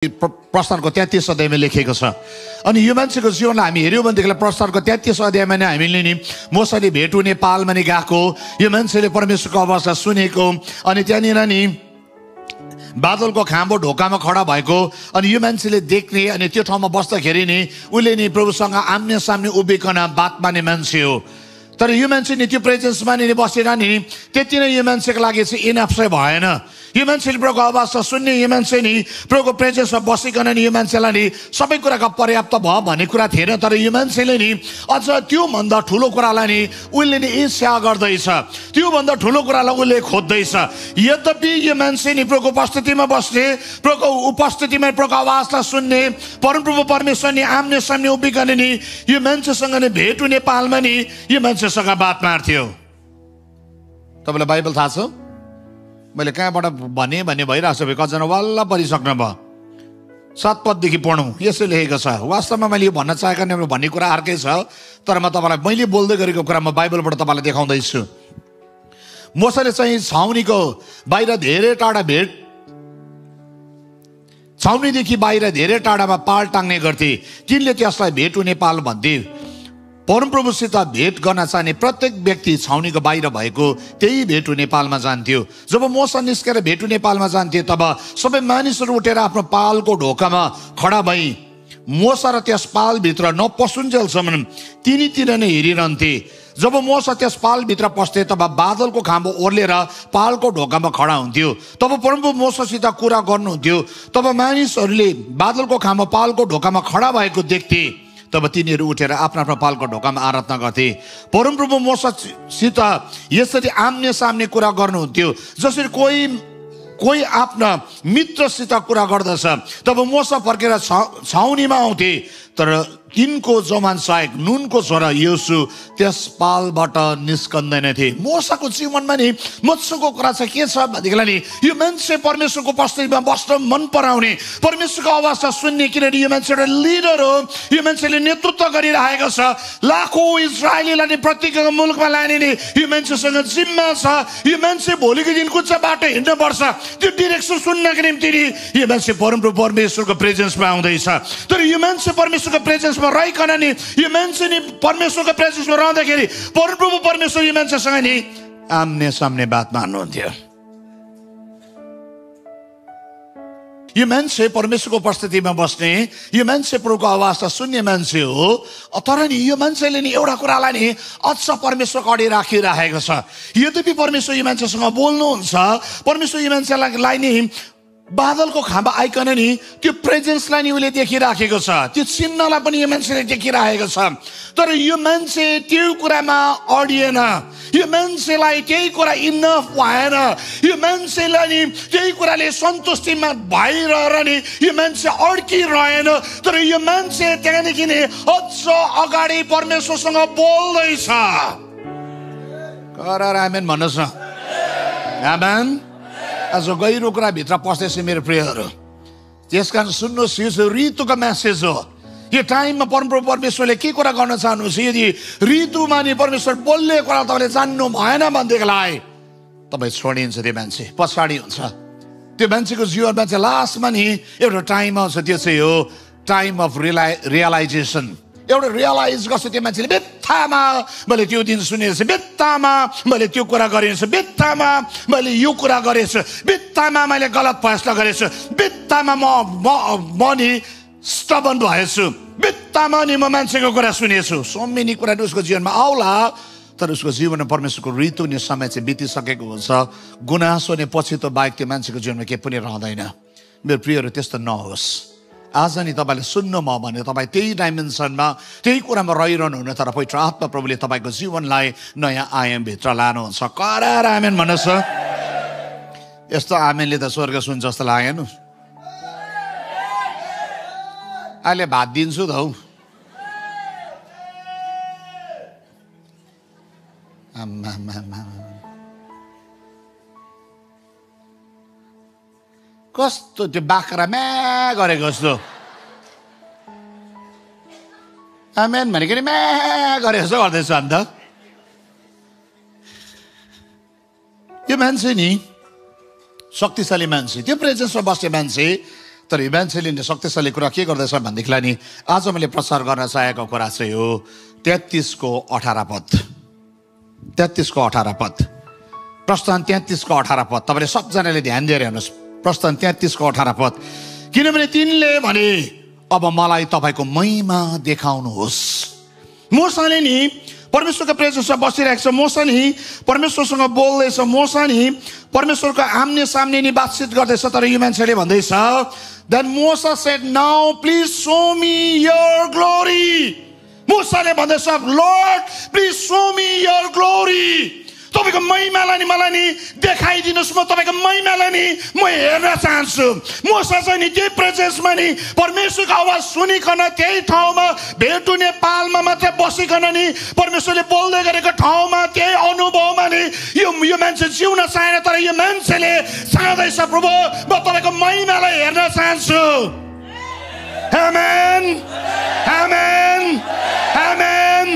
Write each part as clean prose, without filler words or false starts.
प्रस्थानको 33 अध्यायमा लेखेको छ। अनि यो मान्छेको जीवनलाई हामी हेऱ्यौँ भनेदेखिलाई प्रस्थानको 33 अध्यायमा नै हामीले नि मोसाले भेट हुने पालमा नि गएको, यो मान्छेले परमेश्वरको अवस्था सुनेको, अनि त्यहाँनिर नि बादलको खाँबो ढोकामा खडा भएको, अनि यो मान्छेले देख्ने अनि त्यो ठाउँमा बस्दाखेरि नि उसले नि प्रभुसँग आम्ने सामने उभिकन बात मार्ने मान्छे हो। तर यो मान्छे नि त्यो प्रेजेन्समा नि बसेर नि त्यति नै यो मान्छेको लागि चाहिँ इनफ चाहिँ भएन। यो मान्छेले प्रभुको अवस्था सुन्ने, यो मान्छे नि प्रभुको प्रेजेन्समा बसिकन नि यो मान्छेलाई नि सबै कुराका पर्याप्त भयो भन्ने कुरा थिएन। तर यो मान्छेले नि अझ त्योभन्दा ठुलो कुरालाई नि उसले नि इच्छा गर्दैछ, त्योभन्दा ठुलो कुरालाई उसले खोज्दैछ। यद्यपि यो मान्छे नि प्रभुको उपस्थितिमा बस्ने, प्रभुको उपस्थितिमा प्रभुको आवाजलाई सुन्ने, परमप्रभु परमेश्वर नि आम्ने सामने उभिकन नि यो मान्छेसँग नि भेट हुने पालमा नि यो मान्छेसँग बात मार्थ्यो। तपाईँलाई बाइबल थाहा छ? मैले कहाँबाट भने भइरहेको छ, कतिजना वाल्ल परिसक्नु भयो। 7 पददेखि पढौँ, यसो लेखेको छ। वास्तवमा मैले यो भन्न चाहेको भन्ने कुरा अर्कै छ, तर म तपाईँलाई मैले बोल्दै गरेको कुरा म बाइबलबाट तपाईँलाई देखाउँदैछु। मोसाले चाहिँ छाउनीको बाहिर धेरै टाढा छाउनीदेखि बाहिर धेरै टाढामा पाल टाङ्ने गर्थे, तिनले त्यसलाई भेट हुने पाल भन्थे। परमप्रभुसित भेट गर्न चाहने प्रत्येक व्यक्ति छाउनीको बाहिर भएको त्यही भेट हुने पालमा जान्थ्यो। जब मोसा निस्केर भेट हुने पालमा जान्थे तब सबै मानिसहरू उठेर आफ्नो पालको ढोकामा खडा भई मोसा र त्यस पालभित्र नपसुन्जेलसम्म तिनीतिर नै हेरिरहन्थे। जब मोसा त्यस पालभित्र पस्थे तब बादलको खाँबो ओर्लेर पालको ढोकामा खडा हुन्थ्यो। तब परमप्रभु मोसासित कुरा गर्नुहुन्थ्यो। तब मानिसहरूले बादलको खाँबो पालको ढोकामा खडा भएको देख्थे। तब तिनीहरू उठेर आफ्नो आफ्नो पालको ढोकामा आराधना गर्थे। परमप्रभु मोसासित यसरी आम्ने सामने कुरा गर्नुहुन्थ्यो जसरी कोही आफ्ना मित्रसित कुरा गर्दछ। तब मोसा फर्केर छाउनीमा आउँथे, तर तिनको जवान सहायक नुनको छोरा योसु त्यस पालबाट निस्कँदैन थिए। मोसाको जीवनमा नि मत्सको कुरा छ के छ भनेदेखिलाई नि यो मान्छे परमेश्वरको उपस्थितिमा बस्न मन पराउने, परमेश्वरको आवाज सुन्ने, किनभने यो मान्छे एउटा लिडर हो। यो मान्छेले नेतृत्व गरिरहेको छ। लाखौँ इजरायलीलाई नि प्रत्येक मुलुकमा लाने नि यो मान्छेसँग जिम्मा छ। यो मान्छे भोलिको दिन कुन चाहिँ बाटो हिँड्न पर्छ त्यो डिरेक्सन सुन्नको निम्ति नि यो मान्छे परमप्रभु परमेश्वरको प्रेजेन्समा आउँदैछ। तर यो मान्छे परमेश्वरको प्रेजेन्समा रहिकन नि यो मान्छे नि परमेश्वरको प्रेजेन्समा रहँदाखेरि परमप्रभु परमेश्वर यो मान्छेसँग नि आम्ने सामने बात मार्नुहुन्थ्यो। यो मान्छे परमेश्वरको उपस्थितिमा बस्ने, यो मान्छे प्रभुको आवाजलाई सुन्ने मान्छे हो। तर नि यो मान्छेले नि एउटा कुरालाई नि अझ परमेश्वरको अगाडि राखिराखेको छ। यद्यपि परमेश्वर यो मान्छेसँग बोल्नुहुन्छ, परमेश्वर यो मान्छेलाई नि बादलको खाँबा आइकन नि त्यो प्रेजेन्सलाई नि उसले देखिराखेको छ, त्यो चिन्हलाई पनि यो मान्छेले देखिराखेको छ। तर यो मान्छे त्यो कुरामा अडिएन, यो मान्छेलाई त्यही कुरा इनफ भएन, यो मान्छेलाई नि त्यही कुराले सन्तुष्टिमा भइरहेर नि यो मान्छे अड्किरहेन। तर यो मान्छे त्यहाँदेखि नि अझ अगाडि परमेश्वरसँग बोल्दैछ। आमेन भन्नुहोस् न, आमेन। आज गहिरो कुराभित्र पस्दैछ मेरो प्रियहरू। त्यस कारण सुन्नुहोस्, यो ऋतुको म्यासेज हो। यो टाइममा परमप्रभु परमेश्वरले के कुरा गर्न चाहनुहुन्छ, यदि ऋतुमा नि परमेश्वर बोल्ने कुरा तपाईँले जान्नु भएन भनेदेखिलाई तपाईँ छोडिन्छ, त्यो मान्छे पछाडि हुन्छ। त्यो मान्छेको जीवनमा चाहिँ लास्टमा नि एउटा टाइम आउँछ, त्यो चाहिँ हो टाइम अफ रियलाइजेसन। एउटा रियलाइज गर्छ त्यो मान्छेले, बित्थामा मैले त्यो दिन सुनेछु, बित्थामा मैले त्यो कुरा गरेछु, बित्थामा मैले यो कुरा गरेछु, बित्थामा मैले गलत फैसला गरेछु, बित्थामा म नि स्टबन भएछु, बित्थामा नि म मान्छेको कुरा सुनेछु। सो मेनी कुराहरू उसको जीवनमा आउला, तर उसको जीवनमा परमेश्वरको ऋतु ने समय चाहिँ बितिसकेको हुन्छ। गुनासो ने पछि त बाहेक त्यो मान्छेको जीवनमा केही पनि रहँदैन। मेरो प्रियहरू, त्यस्तो नहोस्। आज नि तपाईँले सुन्नुमा भने तपाईँ त्यही डाइमेन्सनमा त्यही कुरामा रहिरहनु हुने, तर पवित्र आत्मा प्रभुले तपाईँको जीवनलाई नयाँ आयामभित्र लानुहुन्छ। करार आमेन भन्नुहोस्। यस्तो आमेनले त स्वर्ग सुन जस्तो लागेन। अहिले भात दिन्छु त हौ। कस्तो त्यो बाख्रा म्या गरेको जस्तो, आमेन भनेको नि म्या गरेको जस्तो गर्दैछु। अन्त यो मान्छे नि शक्तिशाली मान्छे, त्यो प्रेजेन्समा बस्ने मान्छे तर यो मान्छेले शक्तिशाली कुरा के गर्दैछ भनेदेखिलाई नि आज मैले प्रचार गर्न चाहेको कुरा चाहिँ हो 33:18 पद। 33:18 पद, प्रस्थान 33:18 पद। तपाईँले सबजनाले ध्यान दिएर हेर्नुहोस्। प्रस्थान 33:18 पद। किनभने तिनले भने अब मलाई तपाईँको महिमा देखाउनुहोस्। मूसाले नि परमेश्वरको प्रेजेन्समा बसिरहेको छ। मूसा नि परमेश्वरसँग बोल्दैछ। मूसा नि परमेश्वरको आम्ने सामने नि बातचित गर्दैछ। तर यो मान्छेले भन्दैछ, Then Moses said, Now please show me your glory. मूसाले भन्दैछ, Lord, please show me your glory. तपाईको महिमालाई नि मलाई नि देखाइदिनुस्। म तपाईको महिमालाई नि म हेर्न चाहन्छु। मूसा चाहिँ नि त्यही प्रेजेन्समा नि परमेश्वरको आवाज सुनिकन त्यही ठाउँमा भेटु नेपालमा मात्रै बसिकन नि परमेश्वरले बोल्दै गरेको ठाउँमा त्यही अनुभवमा नि यो मान्छे जिउन चाहेन। तर यो मान्छेले चाहँदैछ, प्रभु म तपाईको महिमालाई हेर्न चाहन्छु। आमेन, आमेन, आमेन।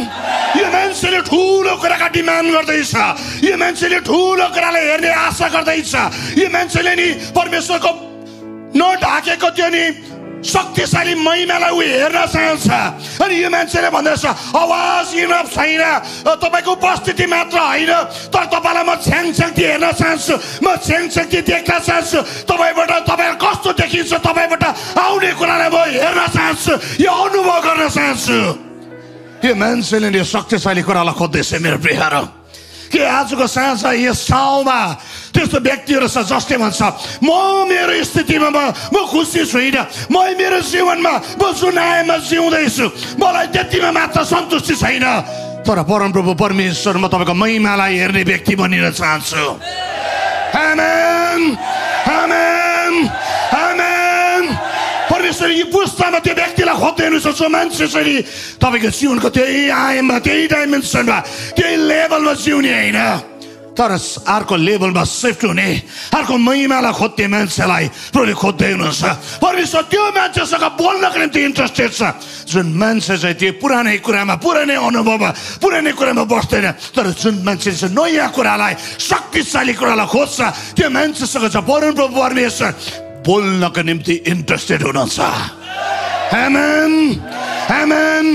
यो मान्छेले ठुलो कुराका डिमान्ड गर्दैछ। यो मान्छेले ठुलो कुरालाई हेर्ने आशा गर्दैछ। यो मान्छेले नि परमेश्वरको नढाकेको त्यो नि शक्तिशाली महिमालाई ऊ हेर्न चाहन्छ। अनि यो मान्छेले भन्दैछ, आवाज इनफ छैन, तपाईँको उपस्थिति मात्र होइन, तर तपाईँलाई म छ्याङछ्याङती हेर्न चाहन्छु। म छ्याङछ्याङती देख्न चाहन्छु। तपाईँबाट तपाईँलाई कस्तो देखिन्छ, तपाईँबाट आउने कुरालाई म हेर्न चाहन्छु, यो अनुभव गर्न चाहन्छु। यो मान्छेले नि शक्तिशाली कुरालाई खोज्दैछ। मेरो प्रियहरू, के आजको साँझ यस ठाउँमा त्यस्तो व्यक्तिहरू छ जसले भन्छ, म मेरो स्थितिमा म खुसी छुइनँ, म मेरो जीवनमा म जुन आएमा जिउँदैछु, मलाई त्यतिमा मात्र सन्तुष्टि छैन। तर परमप्रभु परमेश्वर, म तपाईँको महिमालाई हेर्ने व्यक्ति बनिन चाहन्छु। आमेन, आमेन, आमेन। परमेश्वर यो पुस्तामा त्यो व्यक्तिलाई खोज्दै हुनुहुन्छ जो मान्छे चाहिँ नि तपाईँको जीवनको त्यही आयाममा त्यही डाइमेन्सनमा त्यही लेभलमा जिउने होइन, तर अर्को लेभलमा सिफ्ट हुने, अर्को महिमालाई खोज्ने मान्छेलाई प्रभुले खोज्दै हुनुहुन्छ। परमेश्वर त्यो मान्छेसँग बोल्नको निम्ति इन्ट्रेस्टेड छ जुन मान्छे चाहिँ त्यो पुरानै कुरामा पुरानै अनुभवमा पुरानै कुरामा बस्दैन, तर जुन मान्छे चाहिँ नयाँ कुरालाई शक्तिशाली कुरालाई खोज्छ त्यो मान्छेसँग चाहिँ परमप्रभु परमेश्वर बोल्नको निम्ति इन्ट्रेस्टेड हुनुहुन्छ। आमेन, आमेन।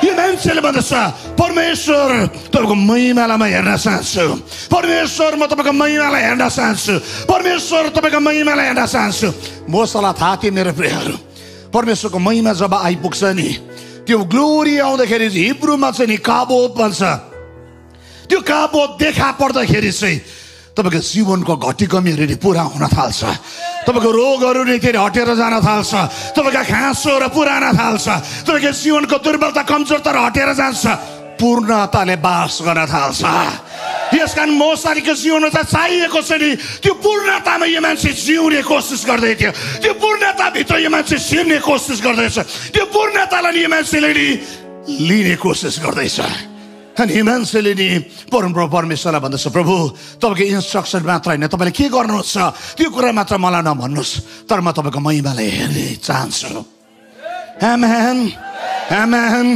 यो मान्छेले भन्दछ, परमेश्वर तपाईँको महिमालाई म हेर्न चाहन्छु। परमेश्वर म तपाईँको महिमालाई हेर्न चाहन्छु। परमेश्वर तपाईँको महिमालाई हेर्न चाहन्छु। मूसालाई थाहा थियो मेरो प्रियहरू, परमेश्वरको महिमा जब आइपुग्छ नि त्यो ग्लोरी आउँदाखेरि हिब्रूमा चाहिँ नि काबोत भन्छ। त्यो काबोत देखा पर्दाखेरि चाहिँ तपाईँको जीवनको घटी कमीहरू नि पुरा हुन थाल्छ। तपाईँको रोगहरू नि फेरि हटेर जान थाल्छ। तपाईँका खाँचोहरू पुरान थाल्छ। तपाईँको जीवनको दुर्बलता कमजोरता हटेर जान्छ। पूर्णताले बास गर्न थाल्छ। यसकारण मूसाको जीवनमा चाहिँ चाहिएको छ नि त्यो पूर्णतामा यो मान्छे जिउने कोसिस गर्दै थियो। त्यो पूर्णताभित्र यो मान्छे छिर्ने कोसिस गर्दैछ। त्यो पूर्णतालाई यो मान्छेले नि लिने कोसिस गर्दैछ। अनि मान्छेले नि परमप्रभु परमेश्वरलाई भन्दछ, प्रभु तपाईँको इन्स्ट्रक्सन मात्र होइन, तपाईँले के गर्नुहुन्छ त्यो कुरा मात्र मलाई नभन्नुहोस्, तर म तपाईँको महिमालाई हेर्ने चाहन्छु। आमेन, आमेन।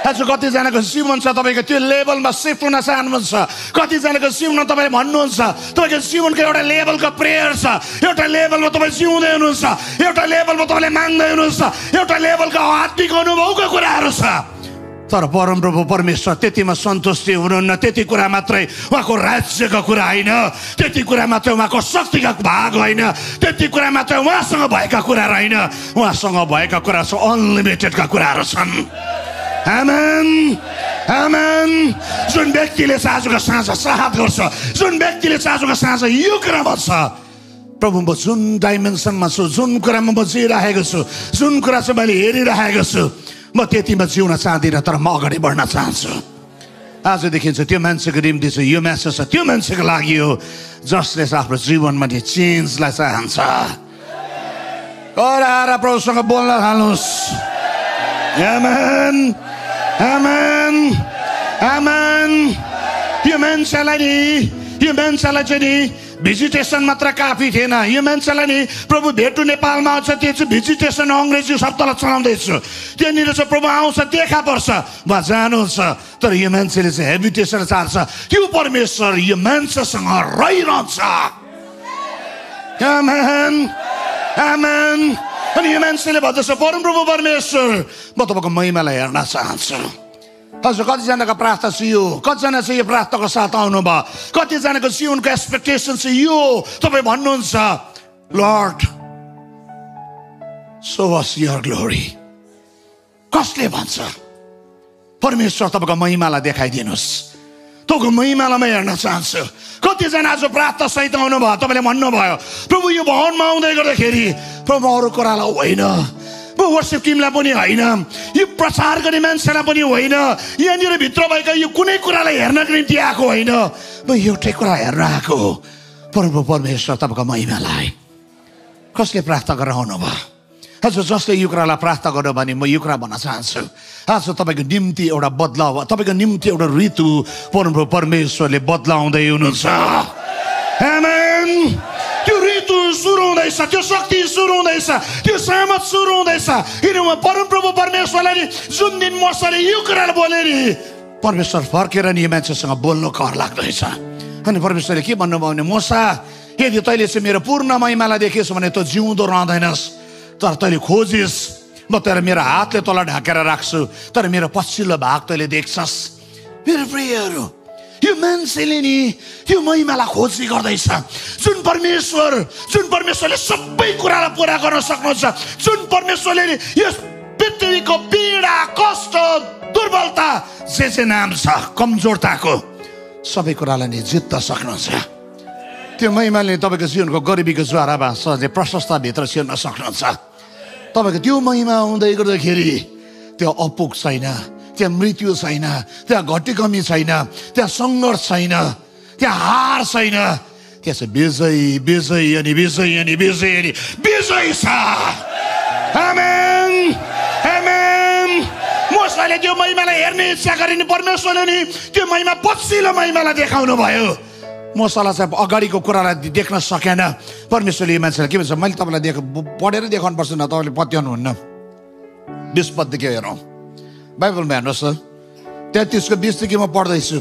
आज कतिजनाको जीवन छ तपाईँको त्यो लेभलमा सिफ्ट हुन चाहनुहुन्छ। कतिजनाको जीवनमा तपाईँले भन्नुहुन्छ तपाईँको जीवनको एउटा लेभलको प्रेयर छ, एउटा लेभलमा तपाईँ जिउँदै हुनुहुन्छ, एउटा लेभलमा तपाईँले माग्दै हुनुहुन्छ, एउटा लेभलको आत्मिक अनुभवको कुराहरू छ। तर परमप्रभु परमेश्वर त्यतिमा सन्तुष्टि हुनुहुन्न। त्यति कुरा मात्रै उहाँको राज्यको कुरा होइन, त्यति कुरा मात्रै उहाँको शक्तिका भाग होइन, त्यति कुरा मात्रै उहाँसँग भएका कुराहरू होइन, उहाँसँग भएका कुरा छ अनलिमिटेडका कुराहरू छन्। आमेन, आमेन। जुन व्यक्तिले चाहिँ आजको साँझ साहस गर्छ, जुन व्यक्तिले चाहिँ आजको साँझ यो कुरा भन्छ, प्रभु म जुन डाइमेन्सनमा छु, जुन कुरामा म जिइरहेको छु, जुन कुरा चाहिँ मैले हेरिरहेको छु, म त्यतिमा जिउन चाहदिनँ, तर म अगाडि बढ्न चाहन्छु। आजदेखि चाहिँ त्यो मान्छेको निम्ति चाहिँ यो म्यासेज छ त्यो मान्छेको लागि हो जसले चाहिँ आफ्नो जीवनमा नि चेन्जलाई चाहन्छ। कराएर प्रभुसँग बोल्न थाल्नुहोस्। आमेन, आमेन, आमेन। यो मान्छेलाई चाहिँ नि भिजिटेसन मात्र काफी थिएन। यो मान्छेलाई नि प्रभु भेटु नेपालमा आउँछ, त्यो चाहिँ भिजिटेसन अङ्ग्रेजी शब्दलाई चलाउँदैछु। त्यहाँनिर चाहिँ प्रभु आउँछ, देखा पर्छ, उहाँ जानुहुन्छ। तर यो मान्छेले चाहिँ हेबिटेसन चाहन्छ। त्यो परमेश्वर यो मान्छेसँग रहिरहन्छ। आमेन, आमेन। अनि यो मान्छेले भन्दछ परमप्रभु परमेश्वर म तपाईँको महिमालाई हेर्न चाहन्छु। हजुर कतिजनाको प्रार्थना चाहिँ यो, कतिजना चाहिँ यो प्रार्थनाको साथ आउनुभयो, कतिजनाको जीवनको एक्सपेक्टेसन चाहिँ यो तपाईँ भन्नुहुन्छ lord so us your glory. कसले भन्छ परमेश्वर तपाईँको महिमालाई देखाइदिनुहोस्, तपाईँको महिमालाई म हेर्न चाहन्छु। कतिजना आज प्रार्थना सहित आउनुभयो, तपाईँले भन्नुभयो प्रभु यो भवनमा आउँदै गर्दाखेरि प्रभु अरू कुरालाई होइन, वर्शिप टिमलाई पनि होइन, यो प्रचार गर्ने मान्छेलाई पनि होइन, यहाँनिर भित्र भएका यो कुनै कुरालाई हेर्नको निम्ति आएको होइन, म एउटै कुरा हेर्न आएको हो प्रभु परमेश्वर तपाईँको महिमालाई। कसले प्रार्थना गरेर आउनुभयो? हजुर जसले यो कुरालाई प्रार्थना गर्नु भने म यो कुरा भन्न चाहन्छु, आज तपाईँको निम्ति एउटा बदलाव, तपाईँको निम्ति एउटा ऋतु परमप्रभु परमेश्वरले बदलाउँदै हुनुहुन्छ। आमेन। त्यो ऋतु सुरु हुँदैछ, त्यो शक्ति सुरु हुँदैछ, त्यो सामर्थ सुरु हुँदैछ। किनभने परमप्रभु परमेश्वरले जुन दिन मसाले यो कुराले बोले नि परमेश्वर फर्केर नि यो मान्छेसँग बोल्नु कर लाग्दैछ। अनि परमेश्वरले के भन्नुभयो भने मूसा यदि तैँले चाहिँ मेरो पूर्ण महिमालाई देखिस् भने तँ जिउँदो रहँदैनस्, तर तैँले खोजिस् म तेरो मेरो हातले तँलाई ढाकेर राख्छु, तर मेरो पछिल्लो भाग तैँले देख्छस्। मेरो प्रियहरू यो मान्छेले नि त्यो महिमालाई खोजी गर्दैछ। जुन परमेश्वरले सबै कुरालाई पुरा गर्न सक्नुहुन्छ, जुन परमेश्वरले नि यस पृथ्वीको पीडा कष्ट दुर्बलता जे नाम छ कमजोरताको सबै कुरालाई नि जित्न सक्नुहुन्छ। त्यो महिमाले तपाईँको जीवनको गरिबीको ज्वारामा सहजै प्रशस्तभित्र छिर्न सक्नुहुन्छ। तपाईँको त्यो महिमा हुँदै गर्दाखेरि त्यो अपुग छैन, त्यहाँ मृत्यु छैन, त्यहाँ घटी कमी छैन, त्यहाँ सङ्घर्ष छैन, त्यहाँ हार छैन, त्यहाँ चाहिँ विजय विजय अनि विजय अनि विजय अनि विजय छ। आमेन आमेन। मूसाले त्यो महिमालाई हेर्ने इच्छा गरे नि परमेश्वरले नि त्यो महिमा पछिल्लो महिमालाई देखाउनु भयो। मूसालाई चाहिँ अगाडिको कुरालाई देख्न सकेन। परमेश्वरले यो मान्छेलाई के भन्छ मैले तपाईँलाई पढेर देखाउनु पर्छ न, तपाईँले पत्याउनुहुन्न। 20 पददेखि हेरौँ बाइबलमा हेर्नुहोस् त, 33को 20देखि म पढ्दैछु।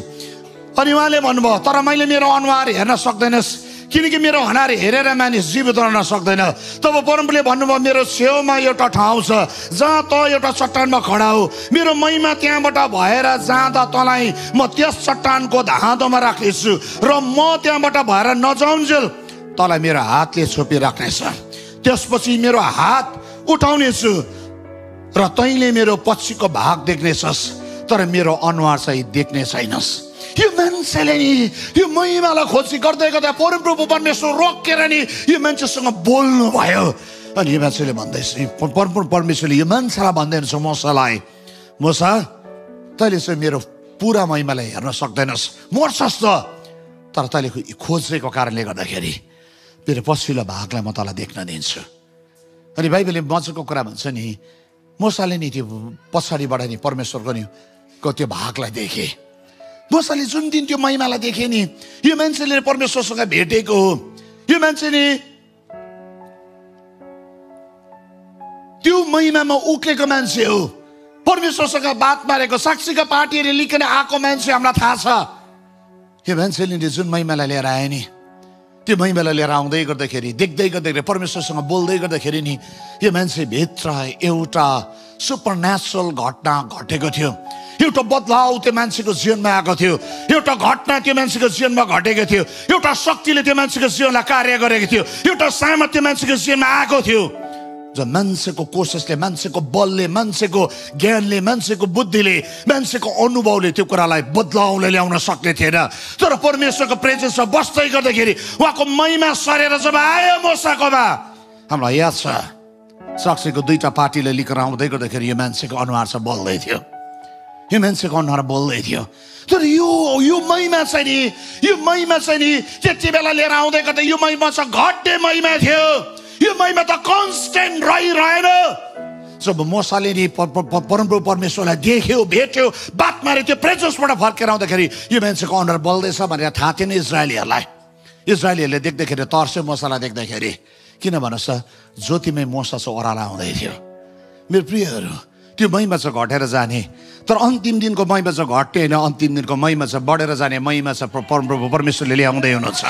अनि उहाँले भन्नुभयो तर मैले मेरो अनुहार हेर्न सक्दैनस्, किनकि मेरो अनुहार हेरेर मानिस जीवित रहन सक्दैन। तब परमप्रभुले भन्नुभयो मेरो छेउमा एउटा ठाउँ छ जहाँ त एउटा चट्टानमा खडा हो, मेरो महिमा त्यहाँबाट भएर जाँदा तँलाई म त्यस चट्टानको धाँधोमा राख्नेछु र म त्यहाँबाट भएर नजाउन्जेल तँलाई मेरो हातले छोपिराख्नेछ। त्यसपछि मेरो हात उठाउनेछु र तैँले मेरो पछिको भाग देख्नेछस्, तर मेरो अनुहार चाहिँ देख्ने छैनस्। यो मान्छेले नि यो महिमालाई खोजी गर्दै गर्दा परमप्रभु परमेश्वर रोकेर नि यो मान्छेसँग बोल्नु भयो। अनि यो मान्छेले भन्दैछ, परमप्रभु परमेश्वरले यो मान्छेलाई भन्दैछ मूसालाई, मूसा तैँले चाहिँ मेरो पुरा महिमालाई हेर्न सक्दैनस्, मर्छस् त, तर तैँले खोजेको कारणले गर्दाखेरि मेरो पछिल्लो भागलाई म तँलाई देख्न दिन्छु। अनि बाइबलले मजाको कुरा भन्छ नि मूसाले नि त्यो पछाडिबाट नि परमेश्वरको नि त्यो भागलाई देखे। मूसाले जुन दिन त्यो महिमालाई देखे नि यो मान्छेले परमेश्वरसँग भेटेको हो, यो मान्छे नि त्यो महिमामा उक्लेको मान्छे हो, परमेश्वरसँग बात मारेको साक्षीका पार्टीहरूले लिकन आएको मान्छे हामीलाई थाहा छ। यो मान्छेले जुन महिमालाई लिएर आए नि त्यो महिमालाई लिएर आउँदै गर्दाखेरि देख्दै गर्दाखेरि परमेश्वरसँग बोल्दै गर्दाखेरि नि यो मान्छे भित्र एउटा सुपर नेचुरल घटना घटेको थियो। एउटा बदलाव त्यो मान्छेको जीवनमा आएको थियो, एउटा घटना त्यो मान्छेको जीवनमा घटेको थियो, एउटा शक्तिले त्यो मान्छेको जीवनलाई कार्य गरेको थियो, एउटा सामर्थ्य त्यो मान्छेको जीवनमा आएको थियो। जो मान्छेको कोसिसले, मान्छेको बलले, मान्छेको ज्ञानले, मान्छेको बुद्धिले, मान्छेको अनुभवले त्यो कुरालाई बदलाउले ल्याउन सक्ने थिएन। तर परमेश्वरको प्रेजेन्समा बस्दै गर्दाखेरि उहाँको महिमा सरेर जब आयो मूसाकोमा, हामीलाई याद छ साक्षीको 2टा पार्टीले लिएर आउँदै गर्दाखेरि यो मान्छेको अनुहार चाहिँ बोल्दै थियो, यो मान्छेको अनुहार बोल्दै थियो। तर यो महिमा चाहिँ नि यो महिमा चाहिँ नि त्यति बेला लिएर आउँदै गर्दा यो महिमा चाहिँ घट्ने महिमा थियो। यो महिमा त कन्स्टेन्ट रहिरहेन। जब मूसाले नि परमप्रभु परमेश्वरलाई देख्यो, भेट्यो, बात मारे, त्यो प्रेजेन्सबाट फर्केर आउँदाखेरि यो मान्छेको अनुहार बोल्दैछ भनेर थाहा थिएन इजरायलीहरूलाई। इजरायलीहरूले देख्दाखेरि तर्स्यो मूसालाई देख्दाखेरि, किन भन्नुहोस् त ज्योतिमै मूसा चाहिँ ओह्रालो आउँदै थियो। मेरो प्रियहरू त्यो महिमा चाहिँ घटेर जाने, तर अन्तिम दिनको महिमा चाहिँ घट्ने होइन, अन्तिम दिनको महिमा चाहिँ बढेर जाने महिमा चाहिँ परमप्रभु परमेश्वरले ल्याउँदै हुनुहुन्छ।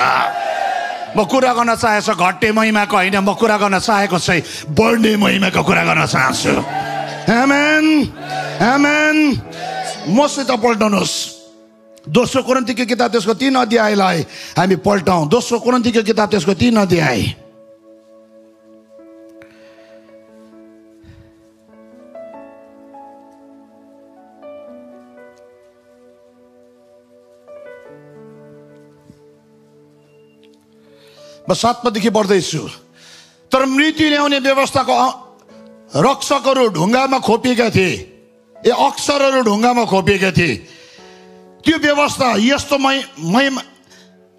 म कुरा गर्न चाहेको घट्ने महिमाको होइन, म कुरा गर्न चाहेको चाहिँ बढ्ने महिमाको कुरा गर्न चाहन्छु। आमेन आमेन। मसित पल्टाउनुहोस् दोस्रो कोरिन्थीको किताब त्यसको 3 अध्यायलाई हामी पल्टाउँ। दोस्रो कोरिन्थीको किताब त्यसको 3 अध्याय। म 7 पददेखि पढ्दैछु। तर मृत्यु ल्याउने व्यवस्थाको रक्षकहरू ढुङ्गामा खोपिएका थिए, अक्षरहरू ढुङ्गामा खोपिएका थिए। त्यो व्यवस्था यस्तो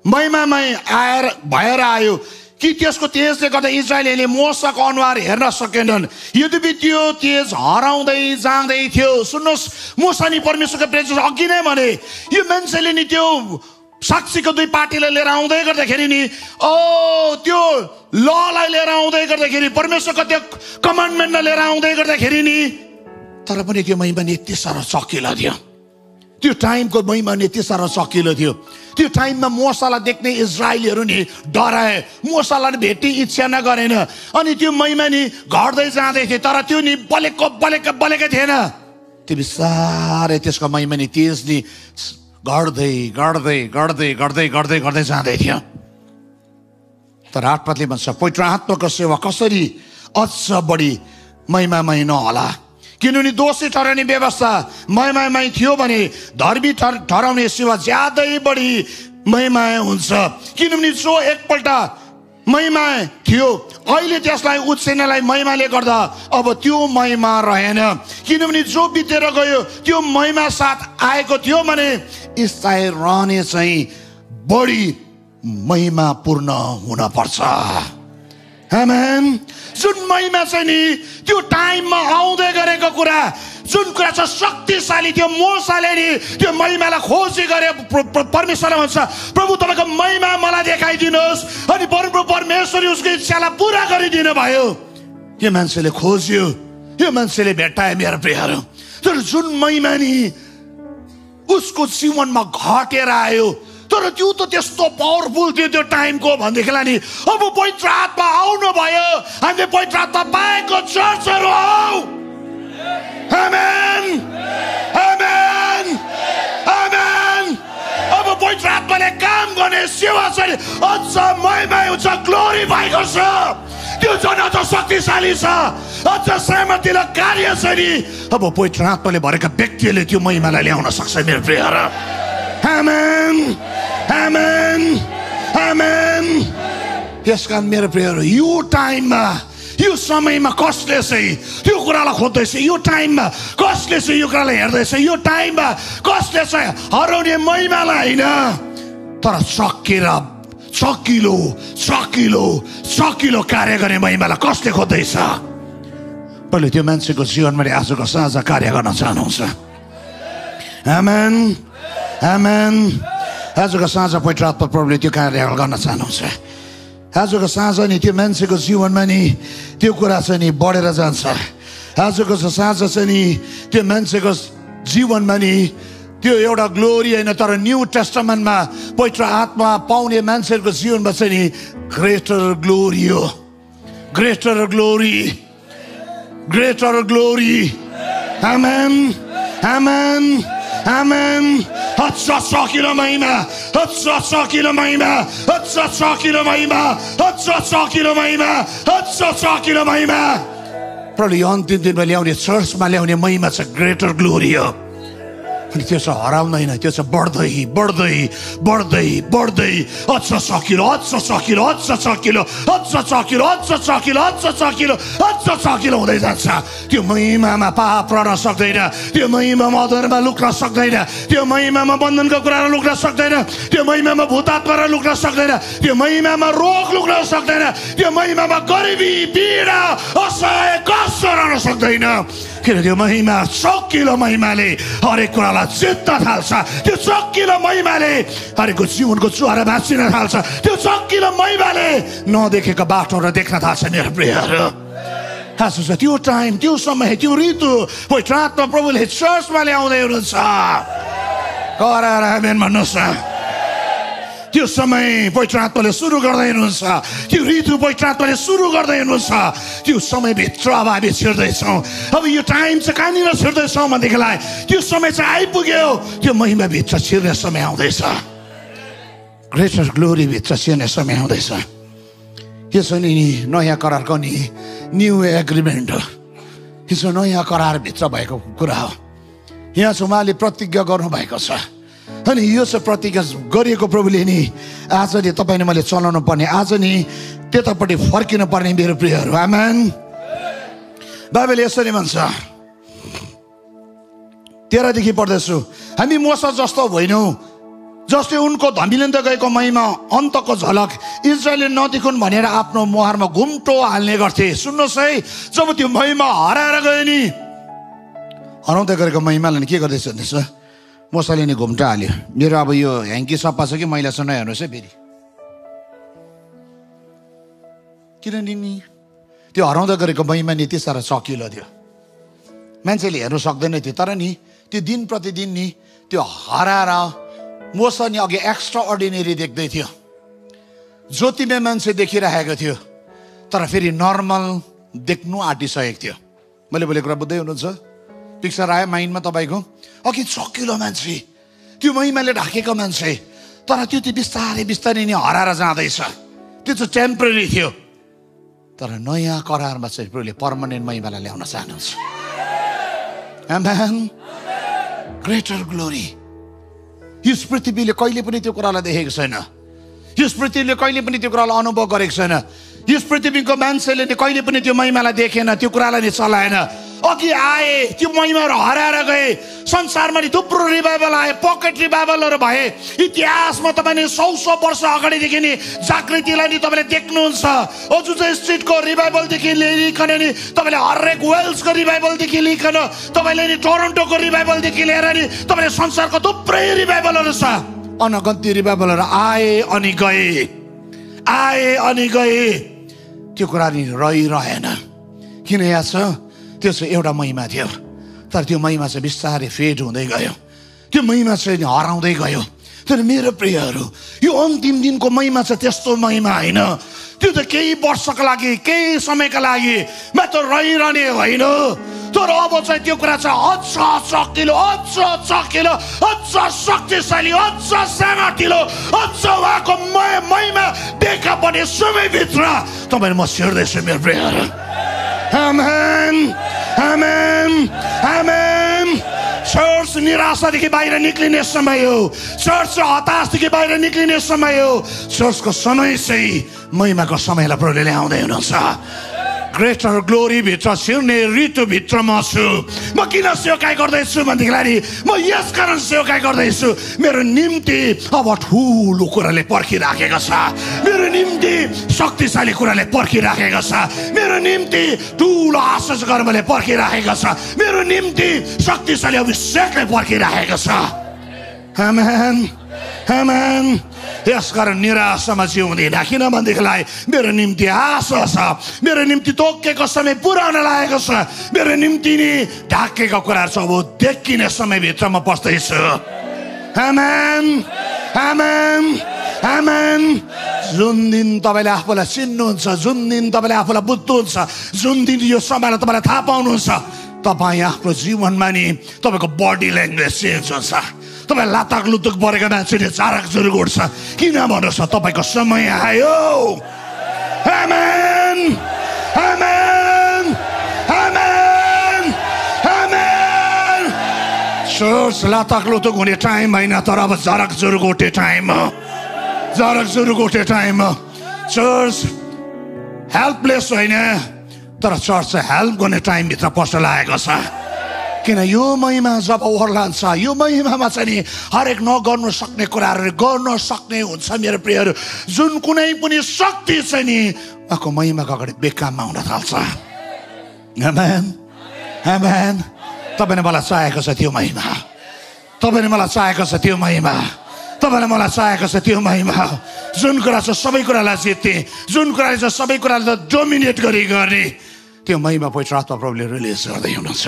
महिमामै आएर भएर आयो कि त्यसको तेजले गर्दा इजरायलीले मूसाको अनुहार हेर्न सकेनन्। यद्यपि त्यो तेज हराउँदै जाँदै थियो। सुन्नुहोस्, मूसा नि परमेश्वरको प्रेजेन्स अघि नै भने यो मान्छेले नि त्यो साक्षीको 2 पार्टीलाई लिएर आउँदै गर्दाखेरि नि त्यो ललाई लिएर आउँदै गर्दाखेरि परमेश्वरको त्यो कमान्डमेन्टलाई लिएर आउँदै गर्दाखेरि नि तर पनि त्यो महिमा नि यति साह्रो चकिलो थियो। त्यो टाइमको महिमा नि यति साह्रो चकिलो थियो। त्यो टाइममा मूसालाई देख्ने इजरायलीहरू नि डराए, मूसालाई भेट्ने इच्छा नगरेन। अनि त्यो महिमा नि घट्दै जाँदै थियो, तर त्यो नि बलेकै थिएन। त्यो बिस्तारै त्यसको महिमा नि तेज नि घट्दै जाँदै थियो। तर 8 पदले भन्छ पवित्र आत्माको सेवा कसरी अझ बढी महिमामय नहोला, किनभने दोषी ठहराउने व्यवस्था महिमामय थियो भने धर्मी ठहराउने सेवा ज्यादै बढी महिमामय हुन्छ। किनभने जो एकपल्ट महिमा थियो अहिले त्यसलाई उछिन्नलाई महिमाले गर्दा अब त्यो महिमा रहेन। किनभने जो बितेर गयो त्यो महिमा साथ आएको थियो भने स्थायी रहने चाहिँ बढी महिमापूर्ण हुन पर्छ। आमेन। जुन महिमा चाहिँ नि त्यो टाइममा आउँदै गरेको कुरा, जुन कुरा चाहिँ शक्तिशाली थियो, मूसाले नि त्यो महिमालाई खोजी गरे। परमेश्वरले भन्छ प्रभु तपाईँको महिमा मलाई देखाइदिनुहोस्, अनि परमेश्वरले उसको इच्छालाई पुरा गरिदिनु भयो। यो मान्छेले खोज्यो, यो मान्छेले भेट्टायो मेरो प्रियहरू। तर जुन महिमा नि उसको जीवनमा घटेर आयो, तर त्यो त त्यस्तो पावरफुल थियो त्यो टाइमको भनेदेखिलाई नि अब पवित्र आत्मा आउनु भयो। हामीले पवित्र आत्मा पाएको चर्चहरू हौ। आमेन आमेन आमेन। अब पवित्र आत्माले काम गर्ने सेवा चाहिँ अझ महिमा हुन्छ, ग्लोरी भएको छ। त्यो जन अझ शक्तिशाली छ, अझ सहमतिले कार्य छ नि। अब पवित्र आत्माले भरेका व्यक्तिले त्यो महिमालाई ल्याउन सक्छ मेरो प्रियहरू। आमेन आमेन आमेन। त्यसकारण मेरो प्रियहरू यो टाइममा, यो समयमा कसले चाहिँ त्यो कुरालाई खोज्दैछ, यो टाइममा कसले चाहिँ यो कुरालाई हेर्दैछ, यो टाइममा कसले चाहिँ हराउने महिमालाई होइन तर चकिलो कार्य गर्ने महिमालाई कसले खोज्दैछ? पहिले त्यो मान्छेको जीवनमा आजको साँझ कार्य गर्न चाहनुहुन्छ। आमेन आमेन। आजको साँझ पवित्र आत्मा प्रभुले त्यो कार्य गर्न चाहनुहुन्छ। आजको साँझ नि त्यो मान्छेको जीवनमा नि त्यो कुरा चाहिँ नि बढेर जान्छ। आजको साँझ चाहिँ नि त्यो मान्छेको जीवनमा नि त्यो एउटा ग्लोरी होइन तर न्यू टेस्टामेन्टमा पवित्र आत्मा पाउने मान्छेहरूको जीवनमा चाहिँ नि ग्रेटर ग्लोरी हो। Greater glory. Amen amen amen. सकिलो महिमा, सकिलो महिमा, सकिलो महिमा, सकिलो महिमा, सकिलो महिमा। प्रभुले अन्तिम दिनमा ल्याउने, चर्चमा ल्याउने महिमा छ ग्रेटर ग्लोरी हो। अनि त्यो चाहिँ हराउँदैन, त्यो चाहिँ बढ्दै अझ सकिलो हुँदै जान्छ। त्यो महिमामा पाप रहन सक्दैन, त्यो महिमामा अधर्ममा लुक्न सक्दैन, त्यो महिमामा बन्धनको कुरा लुक्न सक्दैन, त्यो महिमामा भूतात्मा लुक्न सक्दैन, त्यो महिमामा रोग लुक्न सक्दैन, त्यो महिमामा गरिबी पीडा असहाय कष्ट रहन सक्दैन। किन त्यो महिमा, चकिलो महिमाले हरेक कुरालाई जित्न थाल्छ। त्यो चकिलो महिमाले हरेकको जीवनको चुहारा भाँचिन थाल्छ। त्यो चकिलो महिमाले नदेखेको बाटोहरू देख्न थाल्छ मेरो प्रियहरू। खास त्यो टाइम, त्यो समय, त्यो ऋतु पवित्र आत्मा प्रभुले चर्चमा ल्याउँदै हुनुहुन्छ। कराएर आमेन भन्नुहोस् न। त्यो समय पवित्र आत्माले सुरु गर्दै हुनुहुन्छ त्यो ऋतु पवित्र आत्माले सुरु गर्दै हुनुहुन्छ त्यो समयभित्र अब हामी छिर्दैछौँ अब यो टाइम चाहिँ कहाँनिर छिर्दैछौँ भनेदेखिलाई त्यो समय चाहिँ आइपुग्यो त्यो महिमाभित्र छिर्ने समय आउँदैछ ग्रेटर ग्लोरीभित्र छिर्ने समय आउँदैछ यसो नि नयाँ करारको नि न्यू एग्रिमेन्ट हो यसो नयाँ करारभित्र भएको कुरा हो यहाँ चाहिँ उहाँले प्रतिज्ञा गर्नुभएको छ अनि यो चाहिँ प्रतिज्ञा गरिएको प्रभुले नि आज नि तपाईँले मैले चलाउनु पर्ने आज नि त्यतापट्टि फर्किनु पर्ने मेरो प्रियहरू आमेन बाइबलले यसरी भन्छ 13 देखि पढ्दैछु हामी मोसा जस्तो होइनौँ जसले उनको धमिलिँद गएको महिमा अन्तको झलक इजरायलले नदेखुन् भनेर आफ्नो मुहारमा घुम्टो हाल्ने गर्थे सुन्नुहोस् है जब त्यो महिमा हराएर गयो नि हराउँदै गरेको महिमालाई के गर्दैछ भन्दैछ मोसाले नि घुम्टा हाल्यो मेरो अब यो ह्याङ्की सफा छ कि मैला छ नहेर्नुहोस् है फेरि किनभने नि त्यो हराउँदै गरेको महिमा नि त्यति साह्रो चकिलो थियो मान्छेले हेर्नु सक्दैन थियो तर नि त्यो दिन प्रतिदिन नि त्यो हराएर मोसा नि अघि एक्स्ट्रा अर्डिनेरी देख्दै थियो ज्योतिमा मान्छे देखिरहेको थियो तर फेरि नर्मल देख्नु आँटिसकेको थियो मैले बोलेको कुरा बुझ्दै हुनुहुन्छ पिक्चर आयो माइन्डमा तपाईँको अघि चकिलो मान्छे त्यो महिमाले ढाकेको मान्छे तर त्यो चाहिँ बिस्तारै बिस्तारै नि हराएर जाँदैछ त्यो चाहिँ टेम्परेरी थियो तर नयाँ करारमा चाहिँ प्रभुले पर्मानेन्ट महिमालाई ल्याउन चाहनुहुन्छ आमेन ग्रेटर ग्लोरी यस पृथ्वीले कहिले पनि त्यो कुरालाई देखेको छैन यस पृथ्वीले कहिले पनि त्यो कुरालाई अनुभव गरेको छैन यस पृथ्वीको मान्छेले कहिले पनि त्यो महिमालाई देखेन त्यो कुरालाई नि चलाएन अघि आए त्यो महिमाहरू हराएर गए संसारमा नि थुप्रो रिभाइभल आए पकेट रिभाइभलहरू भए इतिहासमा तपाईँले 100 वर्ष अगाडिदेखि नि जागृतिलाई नि तपाईँले देख्नुहुन्छ अजुजा स्ट्रिटको रिभाइभलदेखि लिइकन नि तपाईँले हरेक वेल्सको रिभाइभलदेखि लिइकन तपाईँले नि टोरन्टोको रिभाइभलदेखि लिएर नि तपाईँले संसारको थुप्रै रिभाइभलहरू छ अनगन्ती रिभाइभलहरू आए अनि गए त्यो कुरा नि रहिरहेन किन यहाँ छ त्यो चाहिँ एउटा महिमा थियो तर त्यो महिमा चाहिँ बिस्तारै फेड हुँदै गयो त्यो महिमा चाहिँ हराउँदै गयो तर मेरो प्रियहरू यो अन्तिम दिनको महिमा चाहिँ त्यस्तो महिमा होइन त्यो त केही वर्षको लागि केही समयका लागि मात्र रहिरहने होइन तर अब चाहिँ त्यो कुरा चाहिँ अझ चकिलो अझ शक्तिशाली अझ सामर्थ्यलो अझ उहाँको महिमा देखा पर्ने समयभित्र तपाईँहरू म छिर्दैछु मेरो प्रियहरू आमेन आमेन आमेन चर्च निराशादेखि बाहिर निक्लिने समय हो चर्च हताशदेखि बाहिर निक्लिने समय हो चर्चको समय चाहिँ महिमाको समयलाई प्रभुले ल्याउँदै हुनुहुन्छ ग्रेटर ग्लोरी भित्र छिर्ने ऋतुभित्र म छु म किन सेवकाई गर्दैछु भन्दाखेरि म यस कारण सेवकाई गर्दैछु मेरो निम्ति अब ठुलो कुराले पर्खिराखेको छ मेरो निम्ति शक्तिशाली कुराले पर्खिराखेको छ मेरो निम्ति ठुलो आशिष कर्मले पर्खिराखेको छ मेरो निम्ति शक्तिशाली अभिषेकले पर्खिराखेको छ आमेन आमेन यसकारण निराशामा जिउँदैन किनभनेदेखिलाई मेरो निम्ति आशा छ मेरो निम्ति तोकेको समय पुरा हुन लागेको छ मेरो निम्ति नि ढाकेको कुराहरू छ अब देखिने समयभित्र म पस्दैछु आमेन आमेन आमेन जुन दिन तपाईँले आफूलाई चिन्नुहुन्छ जुन दिन तपाईँले आफूलाई बुझ्नुहुन्छ जुन दिन यो समयलाई तपाईँलाई थाहा पाउनुहुन्छ तपाईँ आफ्नो जीवनमा नि तपाईँको बडी ल्याङ्ग्वेज चेन्ज हुन्छ तपाईँ लातक लुतुक परेको मान्छेले चारक जुरुक उठ्छ किन भन्नुहोस् तपाईँको समय आयो आमेन आमेन आमेन आमेन चर्च लातक लुतुक हुने टाइम होइन तर अब झरक जुरुक उठे टाइम हो झरक जुरुक उठे टाइम हो चर्च हेल्पलेस होइन तर चर्च चाहिँ हेल्प गर्ने टाइमभित्र पस्न लागेको छ किन यो महिमा जब ओर्लान्छ यो महिमामा चाहिँ नि हरेक नगर्नु सक्ने कुराहरू गर्न सक्ने हुन्छ मेरो प्रियहरू जुन कुनै पनि शक्ति चाहिँ नि उहाँको महिमाको अगाडि बेकाममा हुन थाल्छ आमेन आमेन तपाईँले मलाई चाहेको छ त्यो महिमा तपाईँले मलाई चाहेको छ त्यो महिमा तपाईँले मलाई चाहेको छ त्यो महिमा जुन कुरा छ सबै कुरालाई जित्ने जुन कुराले चाहिँ सबै कुरालाई डोमिनेट गर्ने त्यो महिमा पवित्र आत्मा प्रभुले रिलिज गर्दै हुनुहुन्छ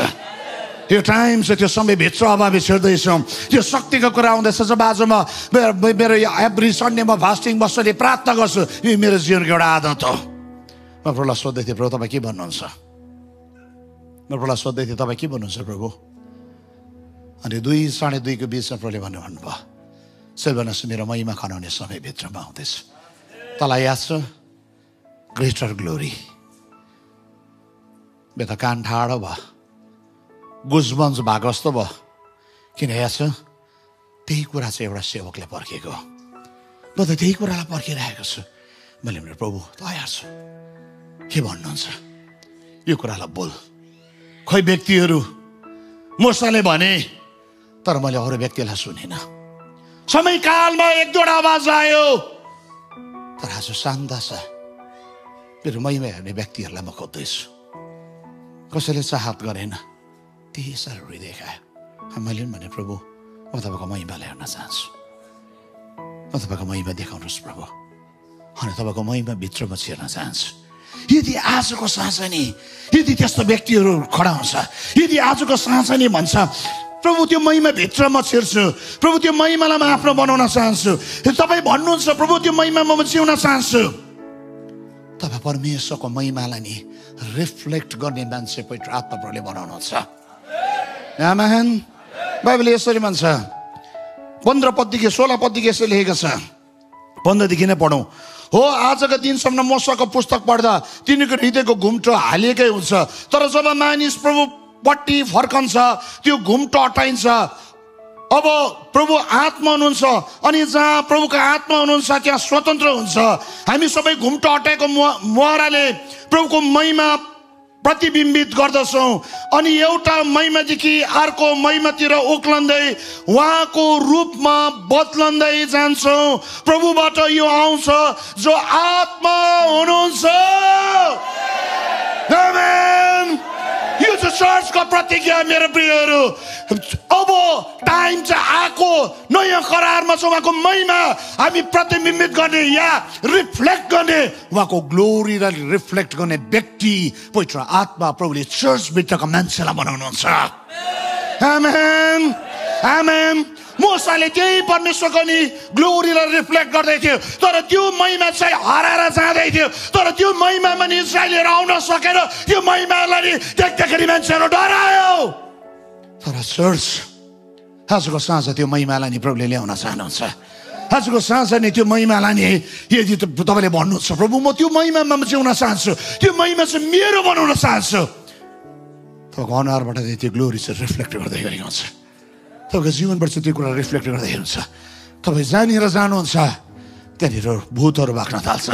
त्यो टाइम छ, त्यो समय भित्र अब हामी छिर्दैछौँ। त्यो शक्तिको कुरा आउँदैछ। जब आज म मेरो एभ्री सन्डे म फास्टिङ बस्छु, प्रार्थना गर्छु, यो मेरो जीवनको एउटा आदत हो। म प्रभुलाई सोध्दै थिएँ, प्रभु तपाईँ के भन्नुहुन्छ? म प्रभुलाई सोध्दै थिएँ, तपाईँ के भन्नुहुन्छ प्रभु? अनि 2 साढे 2 को बिचमा प्रभुले भन्नुभयो, सिल्वानस मेरो महिमा खनाउने समय भित्रमा आउँदैछ। तँलाई याद छ? Greater glory. मेरो त कान ठाडो भयो, गुजबन्स भएको जस्तो भयो। किन याद छ? त्यही कुरा चाहिँ एउटा सेवकले पर्खेको। म त त्यही कुरालाई पर्खिरहेको छु। मैले मेरो प्रभु तयार छु, के भन्नुहुन्छ यो कुरालाई बोल। खै व्यक्तिहरू मुसाले भने, तर मैले अरू व्यक्तिलाई सुनिनँ। समयकालमा 1-2 आवाज आयो, तर आज शान्त छ। मेरो महिमा हेर्ने व्यक्तिहरूलाई म खोज्दैछु। कसैले चाहत गरेन, त्यही साह्रो हृदय खायो। मैले भने प्रभु म तपाईँको महिमालाई हेर्न चाहन्छु, म तपाईँको महिमा देखाउनुहोस् प्रभु, अनि तपाईँको महिमा भित्र म छिर्न चाहन्छु। यदि आजको साँझ नि यदि त्यस्तो व्यक्तिहरू खडा हुन्छ, यदि आजको साँझ नि भन्छ प्रभु त्यो महिमा भित्र म छिर्छु, प्रभु त्यो महिमालाई म आफ्नो बनाउन चाहन्छु, तपाईँ भन्नुहुन्छ प्रभु त्यो महिमा म जिउन चाहन्छु, तपाईँ परमेश्वरको महिमालाई नि रिफ्लेक्ट गर्ने मान्छे पवित्र आत्मा प्रभुले बनाउनुहुन्छ। आमेन। बाइबलले यसरी भन्छ, 15 पददेखि 16 पददेखि यसरी लेखेको छ। 15 देखि नै पढौँ। हो आजको दिनसम्म मोसाको पुस्तक पढ्दा तिनीको हृदयको घुम्टो हालिएकै हुन्छ, तर जब मानिस प्रभुपट्टि फर्कन्छ त्यो घुम्टो हटाइन्छ। अब प्रभु आत्मा हुनुहुन्छ, अनि जहाँ प्रभुको आत्मा हुनुहुन्छ त्यहाँ स्वतन्त्र हुन्छ। हामी सबै घुम्टो हटाएको मुहाराले प्रभुको महिमा प्रतिबिम्बित गर्दछौँ, अनि एउटा महिमादेखि अर्को महिमातिर उक्लँदै उहाँको रूपमा बदलँदै जान्छौँ। प्रभुबाट यो आउँछ जो आत्मा हुनुहुन्छ। आमेन। यो चाहिँ चर्चको प्रतिज्ञा मेरो प्रियहरू। अब टाइम चाहिँ आएको, नयाँ करारमा छ उहाँको महिमा हामी प्रतिबिम्बित गर्ने या रिफ्लेक्ट गर्ने, उहाँको ग्लोरीलाई रिफ्लेक्ट गर्ने व्यक्ति पवित्र आत्मा प्रभुले चर्चभित्रको मान्छेलाई बनाउनुहुन्छ। आमेन आमेन। मोसाले त्यही परमेश्वरको नि ग्लोरीलाई रिफ्लेक्ट गर्दै थियो, तर त्यो महिमा चाहिँ हराएर जाँदै थियो। तर त्यो महिमामा नि इस्राएलीहरू आउन सकेन। त्यो महिमालाई नि देख्दाखेरि मान्छेहरू डरायो। तर चर्च आजको साँझ त्यो महिमालाई नि प्रभुले ल्याउन चाहनुहुन्छ। आजको साँझ नि त्यो महिमालाई नि यदि तपाईँले भन्नुहुन्छ प्रभु म त्यो महिमामा जिउन चाहन्छु, त्यो महिमा चाहिँ मेरो बनाउन चाहन्छु, तपाईँको अनुहारबाट त्यो ग्लोरी चाहिँ रिफ्लेक्ट गर्दै गरेको हुन्छ। तपाईँको जीवनबाट चाहिँ त्यो कुरा रिफ्लेक्ट गर्दै हुन्छ। तपाईँ जहाँनिर जानुहुन्छ त्यहाँनिर भूतहरू भाग्न थाल्छ,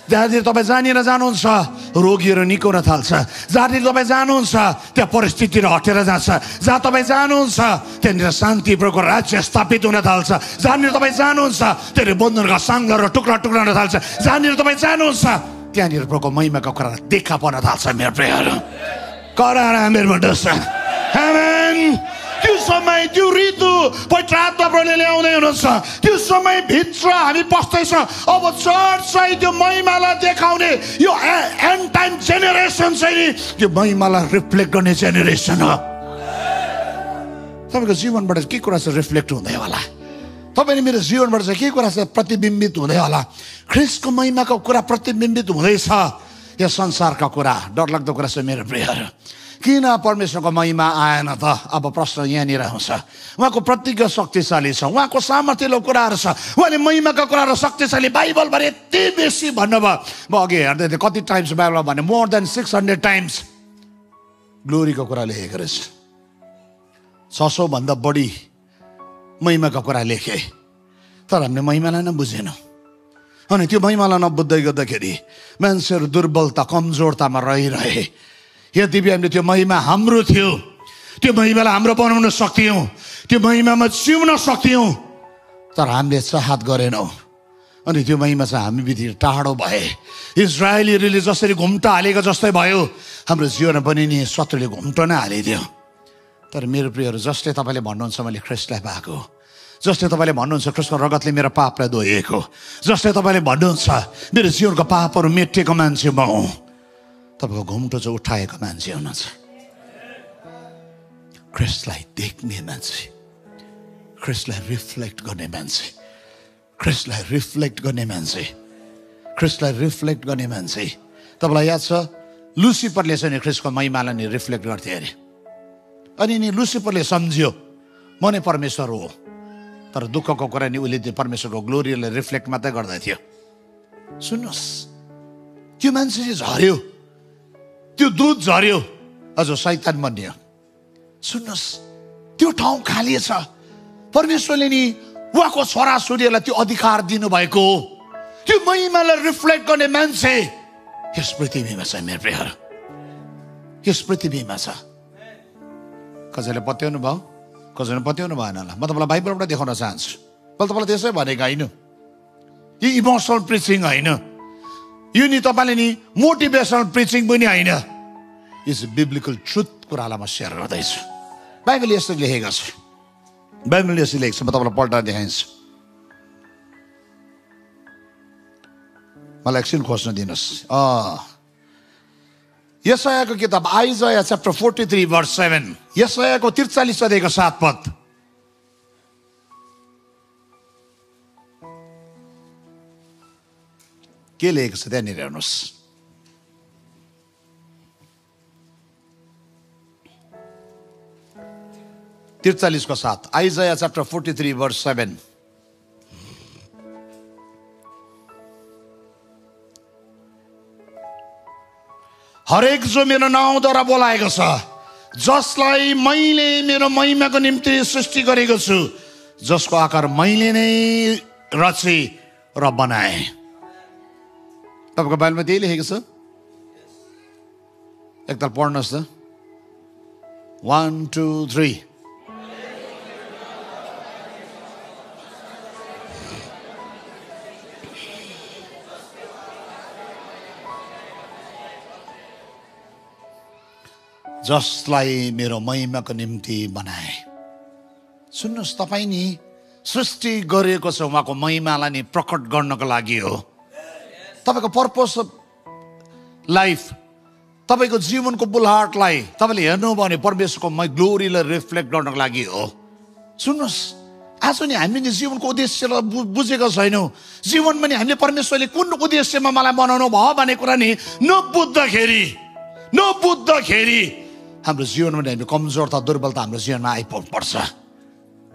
जहाँनिर तपाईँ जहाँनिर जानुहुन्छ रोगीहरू निकाउन थाल्छ, जहाँनिर तपाईँ जानुहुन्छ त्यहाँ परिस्थितिहरू हटेर जान्छ, जहाँ तपाईँ जानुहुन्छ त्यहाँनिर शान्ति प्रभुको राज्य स्थापित हुन थाल्छ, जहाँनिर तपाईँ जानुहुन्छ त्यहाँनिर बन्धनका साङ्गहरू टुक्रा टुक्रा हुन थाल्छ, जहाँनिर तपाईँ जानुहुन्छ त्यहाँनिर प्रभुको महिमाको कुरा देखा पर्न थाल्छ। मेरो प्रियहरू करार हामीहरूमा डस्छ। आमेन। त्यो समय त्यो ऋतु पवित्र आत्मा प्रभुले ल्याउँदै हुनुहुन्छ। त्यो समय भित्र हामी पस्दैछौँ। अब चर्च चाहिँ त्यो महिमालाई देखाउने यो एन्ड टाइम जेनेरेसन चाहिँ नि त्यो महिमालाई रिफ्लेक्ट गर्ने जेनेरेसन हो। तपाईँको जीवनबाट के कुरा चाहिँ रिफ्लेक्ट हुँदै होला, तपाईँले मेरो जीवनबाट चाहिँ के कुरा चाहिँ प्रतिबिम्बित हुँदै होला। ख्रिस्टको महिमाको कुरा प्रतिबिम्बित हुँदैछ। यो संसारका कुरा डरलाग्दो कुरा छ मेरो प्रियहरू। किन परमेश्वरको महिमा आएन त? अब प्रश्न यहाँनिर आउँछ। उहाँको प्रतिज्ञा शक्तिशाली छ, उहाँको सामर्थ्यलो कुराहरू छ, उहाँले महिमाका कुराहरू शक्तिशाली बाइबलभरि यति बेसी भन्नुभयो। म अघि हेर्दै थिएँ कति टाइम्स बाइबलमा भने मोर देन 600 टाइम्स ग्लोरीको कुरा लेखेको रहेछ। 600 भन्दा बढी महिमाको कुरा लेखे, तर हामीले महिमालाई नै बुझेनौँ। अनि त्यो महिमालाई नबुझ्दै गर्दाखेरि मान्छेहरू दुर्बलता कमजोरतामा रहिरहे। यद्यपि हामीले त्यो महिमा हाम्रो थियो, त्यो महिमालाई हाम्रो बनाउन सक्थ्यौँ, त्यो महिमामा जिउन सक्थ्यौँ, तर हामीले चाहत गरेनौँ। अनि त्यो महिमा चाहिँ हामी भित्र टाढो भए। इजरायलीहरूले जसरी घुम्टा हालेको जस्तै भयो, हाम्रो जीवन पनि नि शत्रुले घुम्टो नै हालिदियो। तर मेरो प्रियहरू, जसले तपाईँले भन्नुहुन्छ मैले ख्रिस्टलाई पाएको, जसले तपाईँले भन्नुहुन्छ ख्रिस्टको रगतले मेरो पापलाई धोएको, जसले तपाईँले भन्नुहुन्छ मेरो जीवनको पापहरू मेटिएको मान्छे म हुँ, तपाईँको घुम्टो चाहिँ उठाएको मान्छे हुनुहुन्छ। ख्रिस्टलाई देख्ने मान्छे, ख्रिस्टलाई रिफ्लेक्ट गर्ने मान्छे, ख्रिस्टलाई रिफ्लेक्ट गर्ने मान्छे, ख्रिस्टलाई रिफ्लेक्ट गर्ने मान्छे। तपाईँलाई याद छ लुसिफरले चाहिँ ख्रिस्टको महिमालाई नि रिफ्लेक्ट गर्थे अरे। अनि नि लुसिफरले सम्झ्यो म नै परमेश्वर हो, तर दुःखको कुरा नि उसले परमेश्वरको ग्लोरीलाई रिफ्लेक्ट मात्रै गर्दथ्यो। सुन्नुहोस्, त्यो मान्छे चाहिँ झऱ्यो, त्यो दूत झऱ्यो, अझ शैतान बन्यो। सुन्नुहोस्, त्यो ठाउँ खाली छ। परमेश्वरले नि उहाँको छोराछोरीहरूलाई त्यो अधिकार दिनुभएको हो। त्यो महिमालाई रिफ्लेक्ट गर्ने मान्छे यस पृथ्वीमा छ मेरो प्रियहरू, यस पृथ्वीमा छ। कसैले पत्याउनु भयो, कसैले पत्याउनु भएन होला। म तपाईँलाई बाइबलबाट देखाउन चाहन्छु। मैले तपाईँलाई त्यसै भनेको होइन, यो इमोसनल प्रिचिङ होइन, यो नि तपाईँले नि मोटिभेसनल प्रिचिङ पनि होइन, यो चाहिँ बिब्लिकल ट्रुथ कुरालाई म सेयर गर्दैछु। बाइबलले यस्तो लेखेको छ, बाइबलले यस्तो लेखेको छ, म तपाईँलाई पल्टाएर देखाइन्छु। मलाई एकछिन खोज्न दिनुहोस्। यशायाको किताब आइजाया च्याप्टर 43 वर्स 7, यशायाको 43 अध्यायको 7 पद। के लेखेको छ त्यहाँनिर हेर्नुहोस्। तिर्चालीसको 7, आइजाया च्याप्टर 43 वर्स 7। हरेक जो मेरो नाउँद्वारा बोलाएको छ, जसलाई मैले मेरो महिमाको निम्ति सृष्टि गरेको छु, जसको आकार मैले नै रचे र बनाए। तपाईँको बाइबलमा त्यही लेखेको छ, एकताल पढ्नुहोस् त। 1 2 3। जसलाई मेरो महिमाको निम्ति बनाए। सुन्नुहोस्, तपाईँ नि सृष्टि गरिएको छ उहाँको महिमालाई नि प्रकट गर्नको लागि हो। तपाईँको पर्पस अफ लाइफ, तपाईँको जीवनको बुलहाटलाई तपाईँले हेर्नुभयो भने परमेश्वरको ग्लोरीलाई रिफ्लेक्ट गर्नको लागि हो। सुन्नुहोस्, आज नि हामीले जीवनको उद्देश्यलाई बुझेको छैनौँ। जीवनमा नि हामीले परमेश्वरले कुन उद्देश्यमा मलाई बनाउनु भयो भन्ने कुरा नि नबुझ्दाखेरि हाम्रो जीवनमा हामी कमजोर त दुर्बलता हाम्रो जीवनमा आइपर्छ।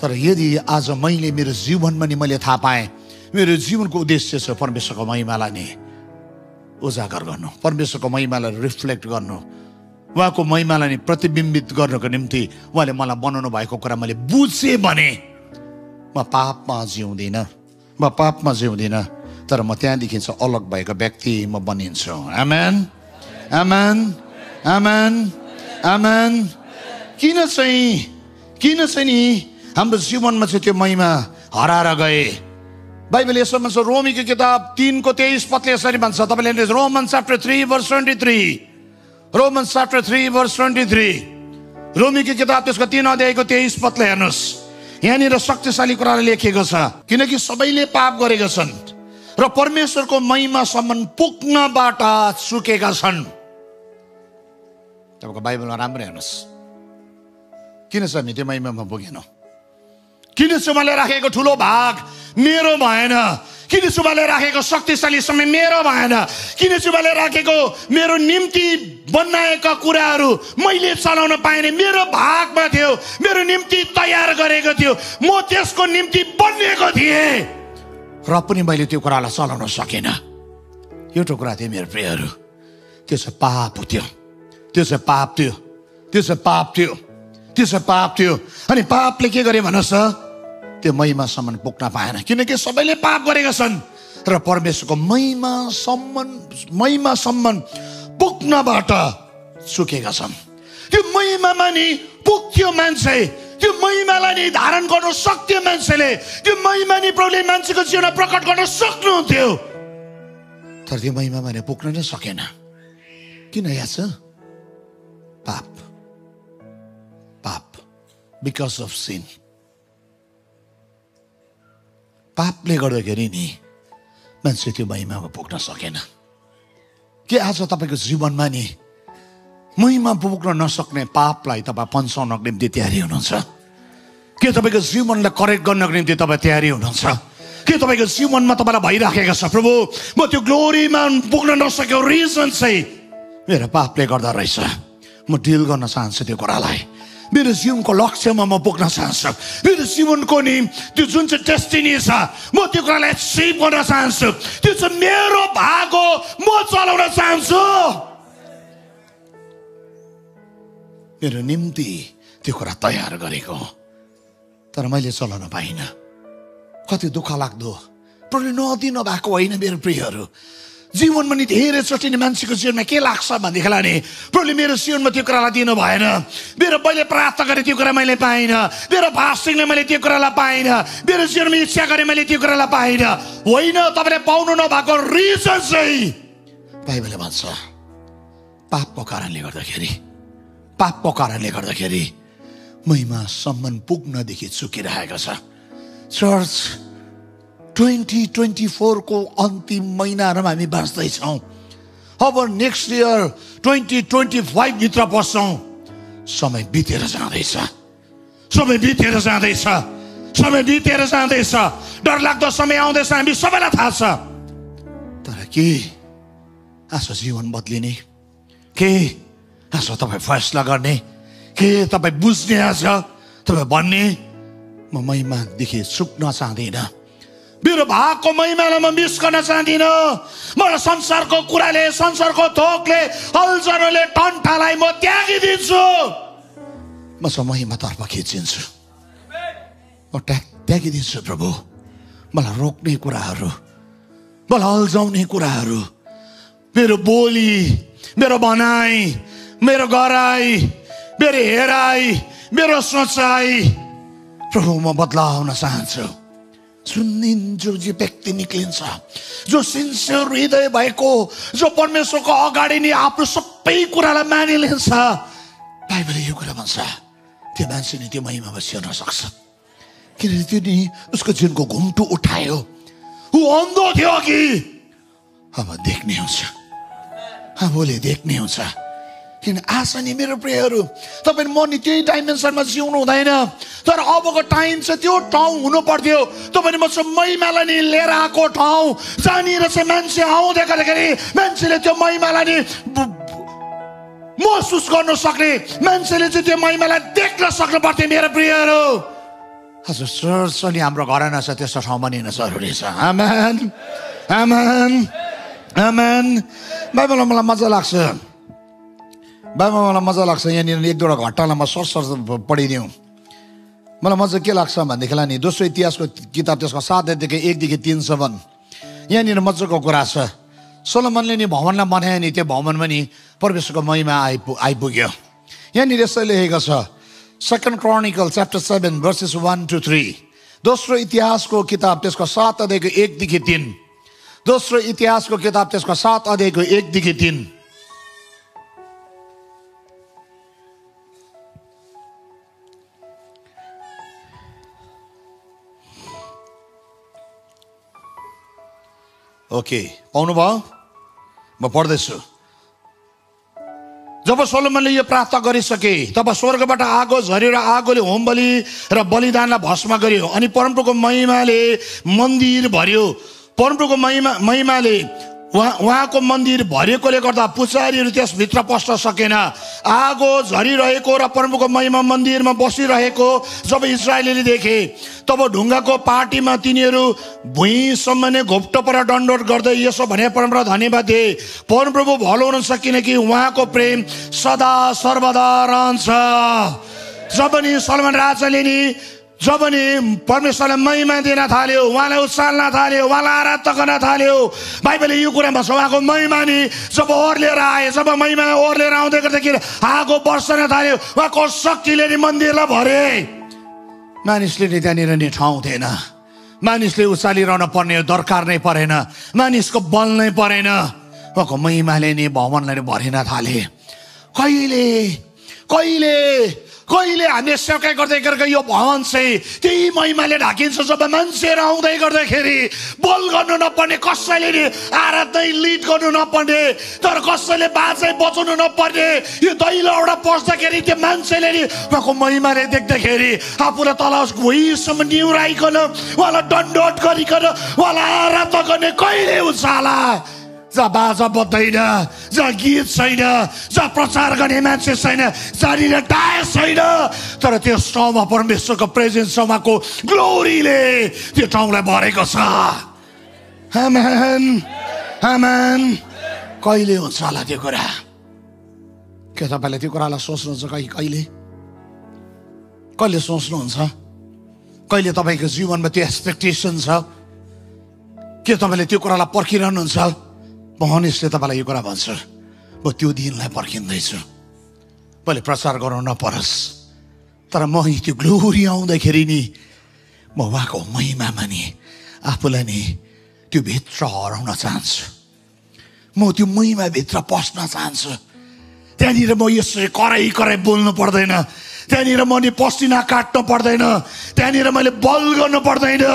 तर यदि आज मैले मेरो जीवनमा नि मैले थाहा पाएँ मेरो जीवनको उद्देश्य छ परमेश्वरको महिमालाई नि उजागर गर्नु, परमेश्वरको महिमालाई रिफ्लेक्ट गर्नु, उहाँको महिमालाई नि प्रतिबिम्बित गर्नको निम्ति उहाँले मलाई बनाउनु भएको कुरा मैले बुझेँ भने म पापमा जिउँदिनँ, तर म त्यहाँदेखि चाहिँ अलग भएको व्यक्ति म बनिन्छु। आमेन, आमेन, आमेन, आमेन। किन चाहिँ नि हाम्रो जीवनमा चाहिँ त्यो महिमा हराएर गए? बाइबल यसो भन्छ, रोमीको किताब 3 को 23 पदले यसरी भन्छ। तपाईँले Romans chapter 3 verse 23, Romans chapter 3 verse 23, रोमीको किताब त्यसको 3 अध्यायको 23 पदले हेर्नुहोस्। यहाँनिर शक्तिशाली कुराले लेखिएको छ, किनकि सबैले पाप गरेका छन् र परमेश्वरको महिमासम्म पुग्नबाट चुकेका छन्। तपाईँको बाइबलमा राम्रो हेर्नुहोस्, किन चाहिँ हामी त्यो महिमामा पुगेनौँ? किन चाहिँ उहाँले राखेको ठुलो भाग मेरो भएन? किन चाहिँ उहाँले राखेको शक्तिशाली समय मेरो भएन? किन चाहिँ उहाँले राखेको मेरो निम्ति बनाएका कुराहरू मैले चलाउन पाएन? मेरो भागमा थियो, मेरो निम्ति तयार गरेको थियो, म त्यसको निम्ति बनिएको थिएँ, र पनि मैले त्यो कुरालाई चलाउन सकेन। एउटा कुरा थियो मेरो प्रियहरू, त्यो चाहिँ पाप थियो, त्यो चाहिँ पाप थियो, त्यो चाहिँ पाप थियो, त्यो चाहिँ पाप थियो। अनि पापले के गरे भन्नुहोस् त? त्यो महिमासम्म पुग्न पाएन, किनकि सबैले पाप गरेका छन् र परमेश्वरको महिमासम्म पुग्नबाट चुकेका छन्। त्यो महिमामा नि पुग्थ्यो मान्छे, त्यो महिमालाई नि धारण गर्न सक्थ्यो मान्छेले, त्यो महिमा नि प्रभुले मान्छेको जीवनमा प्रकट गर्न सक्नुहुन्थ्यो, तर त्यो महिमामा नि पुग्न नै सकेन। किन याद छ? पाप, बिकज अफ सिन। पापले गर्दाखेरि नि मान्छे त्यो महिमामा पुग्न सकेन। के आज तपाईँको जीवनमा नि महिमा पुग्न नसक्ने पापलाई तपाईँ पन्साउनको निम्ति तयारी हुनुहुन्छ? के तपाईँको जीवनलाई करेक्ट गर्नको निम्ति तपाईँ तयारी हुनुहुन्छ? के तपाईँको जीवनमा तपाईँलाई भइराखेको छ प्रभु म त्यो ग्लोरीमा पुग्न नसकेको रिजन चाहिँ मेरो पापले गर्दा रहेछ, म डिल गर्न चाहन्छु त्यो कुरालाई। मेरो जीवनको लक्ष्यमा म पुग्न चाहन्छु, मेरो जीवनको नि त्यो जुन चाहिँ डेस्टिनी छ म त्यो कुरालाई एचिभ गर्न चाहन्छु, त्यो चाहिँ मेरो भाग हो, म चलाउन चाहन्छु। मेरो निम्ति त्यो कुरा तयार गरेको, तर मैले चलाउन पाइनँ। कति दुःख लाग्दो। प्रभुले नदिनु भएको होइन मेरो प्रियहरू, जीवनमा नि धेरैचोटि मान्छेको जीवनमा के लाग्छ भनेदेखिलाई नि प्रभुले मेरो जीवनमा त्यो कुरालाई दिनु भएन, मेरो मैले प्राप्त गरेँ त्यो कुरा मैले पाइनँ, मेरो फास्टिङले मैले त्यो कुरालाई पाइनँ, मेरो जीवनमा इच्छा गरेँ मैले त्यो कुरालाई पाइनँ। होइन, तपाईँले पाउनु नभएको रिजन चाहिँ बाइबलले भन्छ पापको कारणले गर्दाखेरि, पापको कारणले गर्दाखेरि महिमा सम्मान पुग्नदेखि चुकिरहेको छ। चर्च 2024 को अन्तिम महिनाहरूमा हामी बाँच्दैछौँ। अब नेक्स्ट इयर 2025 भित्र पस्छौँ। समय बितेर जाँदैछ, समय बितेर जाँदैछ, समय बितेर जाँदैछ। डरलाग्दो समय आउँदैछ, हामी सबैलाई थाहा छ। तर के आज जीवन बदलिने, के आज तपाईँ फैसला गर्ने, के तपाईँ बुझ्ने, आज तपाईँ भन्ने म महिमादेखि चुक्न चाहदिनँ, मेरो भागको महिमालाई म मिस गर्न चाहदिनँ। मलाई संसारको कुराले, संसारको थोकले, हलचलले, टन्ठालाई म त्यागिदिन्छु। म चाहिँ महिमातर्फ खिचिन्छु, म त्यागिदिन्छु प्रभु। मलाई रोक्ने कुराहरू, मलाई अल्झाउने कुराहरू, मेरो बोली, मेरो भनाइ, मेरो गराइ, मेरो हेराइ, मेरो सोचाइ प्रभु म बदलाउन चाहन्छु। जो व्यक्ति निक्लिन्छ, जो सिन्सियर हृदय भएको, जो परमेश्वरको अगाडि नि आफ्नो सबै कुरालाई मानिलिन्छ, बाइबलले यो कुरा भन्छ त्यो मान्छे नि त्यो महिमामा छिर्न सक्छ। किनभने त्यो नि उसको जीवनको घुम्टो उठायो। ऊ अन्धो थियो कि अब देख्ने हुन्छ, भोलि देख्ने हुन्छ। किन आशा नि मेरो प्रियहरू, तपाईँ म नि त्यही डाइमेन्सनमा जिउनु हुँदैन, तर अबको टाइम चाहिँ त्यो ठाउँ हुनु पर्थ्यो। तपाईँले म चाहिँ महिमालाई नि लिएर आएको ठाउँ, जहाँनिर चाहिँ मान्छे आउँदै गर्दाखेरि मान्छेले त्यो महिमालाई नि महसुस गर्नु सक्ने, मान्छेले चाहिँ त्यो महिमालाई देख्न सक्नु पर्थ्यो मेरो प्रियहरू। हजुर चर्च अनि हाम्रो घरमा छ, त्यस्तो ठाउँ बनिन जरुरी छ। आमेन, आमेन, आमेन। बाइबलमा मलाई मजा लाग्छ, बाइबलमा मलाई मजा लाग्छ। यहाँनिर एक दुईवटा घटनालाई म सरसर पढिदिउँ। मलाई मजा के लाग्छ भनेदेखिलाई नि दोस्रो इतिहासको किताब त्यसको 7 अध्यायदेखि 1-3सम्म यहाँनिर मजाको कुरा छ। सोलोमनले नि भवनलाई बनायो नि, त्यो भवनमा नि परमेश्वरको महिमा आइपुग्यो। यहाँनिर यसै लेखेको छ, 2 Chronicles chapter 7 verses 1-3। दोस्रो इतिहासको किताब त्यसको 7 अध्यायको 1-3। दोस्रो इतिहासको किताब त्यसको 7 अध्यायको 1-3। ओके, पाउनु भयो? म पढ्दैछु। जब सोलोमनले यो प्रार्थना गरिसके तब स्वर्गबाट आगो झरेर आगोले होम बलि र बलिदानलाई भस्म गर्यो, अनि परमप्रभुको महिमाले मन्दिर भर्यो। परमप्रभुको महिमाले उहाँको मन्दिर भरिएकोले गर्दा पुजारीहरू त्यसभित्र पस्न सकेन। आगो झरिरहेको र परमप्रभुको महिमा मन्दिरमा बसिरहेको जब इस्राएलीले देखे तब ढुङ्गाको पार्टीमा तिनीहरू भुइँसम्म नै घोप्टो पर दण्डवत गर्दै यसो भने परमप्रभु धन्यवाद दिए। परमप्रभु भलो हुनुहुन्छ किनकि उहाँको प्रेम सदा सर्वदा रहन्छ। जब नि सलमान राजाले नि जब नि परमेश्वरलाई महिमा दिन थाल्यो, उहाँलाई उचाल्न थाल्यो, उहाँलाई आराधना गर्न थाल्यो, बाइबलले यो कुरा भन्छ उहाँको महिमा नि जब ओर्लेर आए, जब महिमा ओर्लेर आउँदै गर्दाखेरि आगो बर्सन थाल्यो, उहाँको शक्तिले नि मन्दिरलाई भरे। मानिसले नि त्यहाँनिर नि ठाउँ थिएन, मानिसले उचालिरहन पर्ने दरकार नै परेन, मानिसको बल नै परेन, उहाँको महिमाले नि भवनलाई भरिन थाले। कहिले कहिले कहिले हामीले सेवाई गर्दै गरेको यो भवन चाहिँ त्यही महिमाले ढाकिन्छ जब मान्छेहरू आउँदै गर्दाखेरि बोल गर्नु नपर्ने, कसैले नि आराधना लिड गर्नु नपर्ने, तर कसैले बाजै बजाउनु नपर्ने। यो दैलोबाट पस्दाखेरि त्यो मान्छेले नि उहाँको महिमाले देख्दाखेरि आफूलाई तल भुइँसम्म निहुराइकन उहाँलाई दण्डवत गरिकन उहाँलाई आराधना गर्ने कहिले हुन्छ होला? जहाँ बाजा बज्दैन, जहाँ गीत छैन, जहाँ प्रचार गर्ने मान्छे छैन, जहाँनिर डायस छैन, तर त्यस ठाउँमा परमेश्वरको प्रेजेन्स, उहाँको ग्लोरीले त्यो ठाउँलाई भरेको छ। आमेन, आमेन। कहिले हुन्छ होला त्यो कुरा? के तपाईँले त्यो कुरालाई सोच्नुहुन्छ? कहिले कहिले सोच्नुहुन्छ? कहिले तपाईँको जीवनमा त्यो एक्सपेक्टेसन छ? के तपाईँले त्यो कुरालाई पर्खिरहनुहुन्छ? मनिसले तपाईँलाई यो कुरा भन्छ, म त्यो दिनलाई पर्खिँदैछु, मैले प्रचार गर्नु नपरोस्, तर म त्यो ग्लोरी आउँदाखेरि नि म उहाँको महिमामा नि आफूलाई नि त्यो भित्र हराउन चाहन्छु। म त्यो महिमाभित्र पस्न चाहन्छु। त्यहाँनिर म यसरी कराई बोल्नु पर्दैन, त्यहाँनिर म नि पसिना काट्नु पर्दैन, त्यहाँनिर मैले बल गर्नु पर्दैन।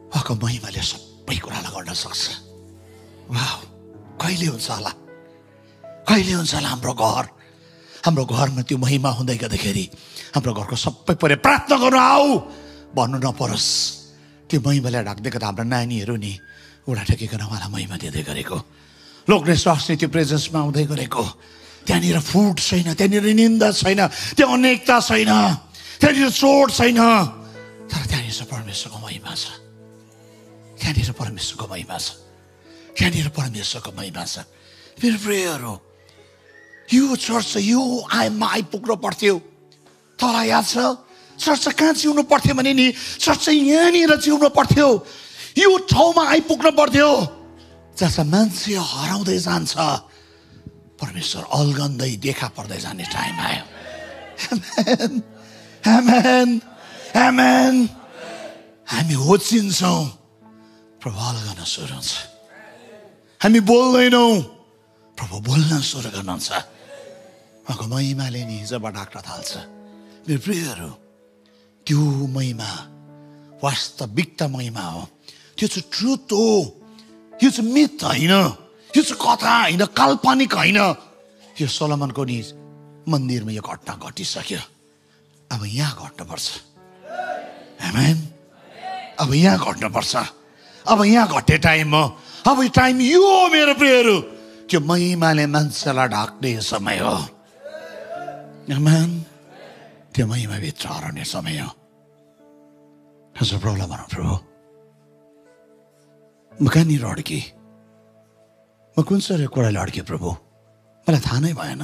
उहाँको महिमाले सबै कुरालाई गर्न सक्छ। वाह, कहिले हुन्छ होला? कहिले हुन्छ होला हाम्रो घरमा त्यो महिमा हुँदै गर्दाखेरि हाम्रो घरको सबै परे प्रार्थना गर्नु आऊ भन्नु नपरोस्। त्यो महिमाले ढाक्दै गर्दा हाम्रो नानीहरू नि उडा टेकिकन उहाँलाई महिमा दिँदै गरेको, लोग्ने स्वास्नी त्यो प्रेजेन्समा आउँदै गरेको। त्यहाँनिर फुड छैन, त्यहाँनिर निन्दा छैन, त्यहाँ अनेकता छैन, त्यहाँनिर चोट छैन, तर त्यहाँनिर परमेश्वरको महिमा छ। त्यहाँनिर परमेश्वरको महिमा छ। त्यहाँनिर परमेश्वरको महिमा छ। मेरो प्रियहरू, यो चर्च यो आइपुग्नु पर्थ्यो। तँलाई याद छ चर्च कहाँ जिउनु पर्थ्यो भने नि चर्च यहाँनिर जिउनु पर्थ्यो। यो ठाउँमा आइपुग्नु पर्थ्यो जहाँ मान्छे हराउँदै जान्छ, परमेश्वर अलगन्दै देखा पर्दै जाने टाइम आयो। आमेन, आमेन, आमेन। हामी होचिन्छौँ, प्रभु अलगन सुरु हुन्छ। हामी बोल्दैनौँ, प्रभु बोल्न सुरु गर्नुहुन्छ। उहाँको महिमाले नि जब ढाक्न थाल्छ, मेरो प्रियहरू, त्यो महिमा वास्तविकता महिमा हो। त्यो चाहिँ ट्रुथ हो, यो चाहिँ मिथ होइन, यो चाहिँ कथा होइन, काल्पनिक होइन। यो सोलोमनको नि मन्दिरमा यो घटना घटिसक्यो। अब यहाँ घट्नुपर्छ। आमेन। अब यहाँ घट्नुपर्छ। अब यहाँ घट्ने टाइम हो। अब टाइम यो मेरो प्रियहरू, त्यो महिमाले मान्छेलाई ढाक्ने समय हो। आमेन। त्यो महिमाभित्र हराउने समय हो। हजुर प्रभुलाई भनौँ, प्रभु म कहाँनिर अड्केँ? म कुन चाहिँ कुराले अड्केँ प्रभु? मलाई थाहा नै भएन।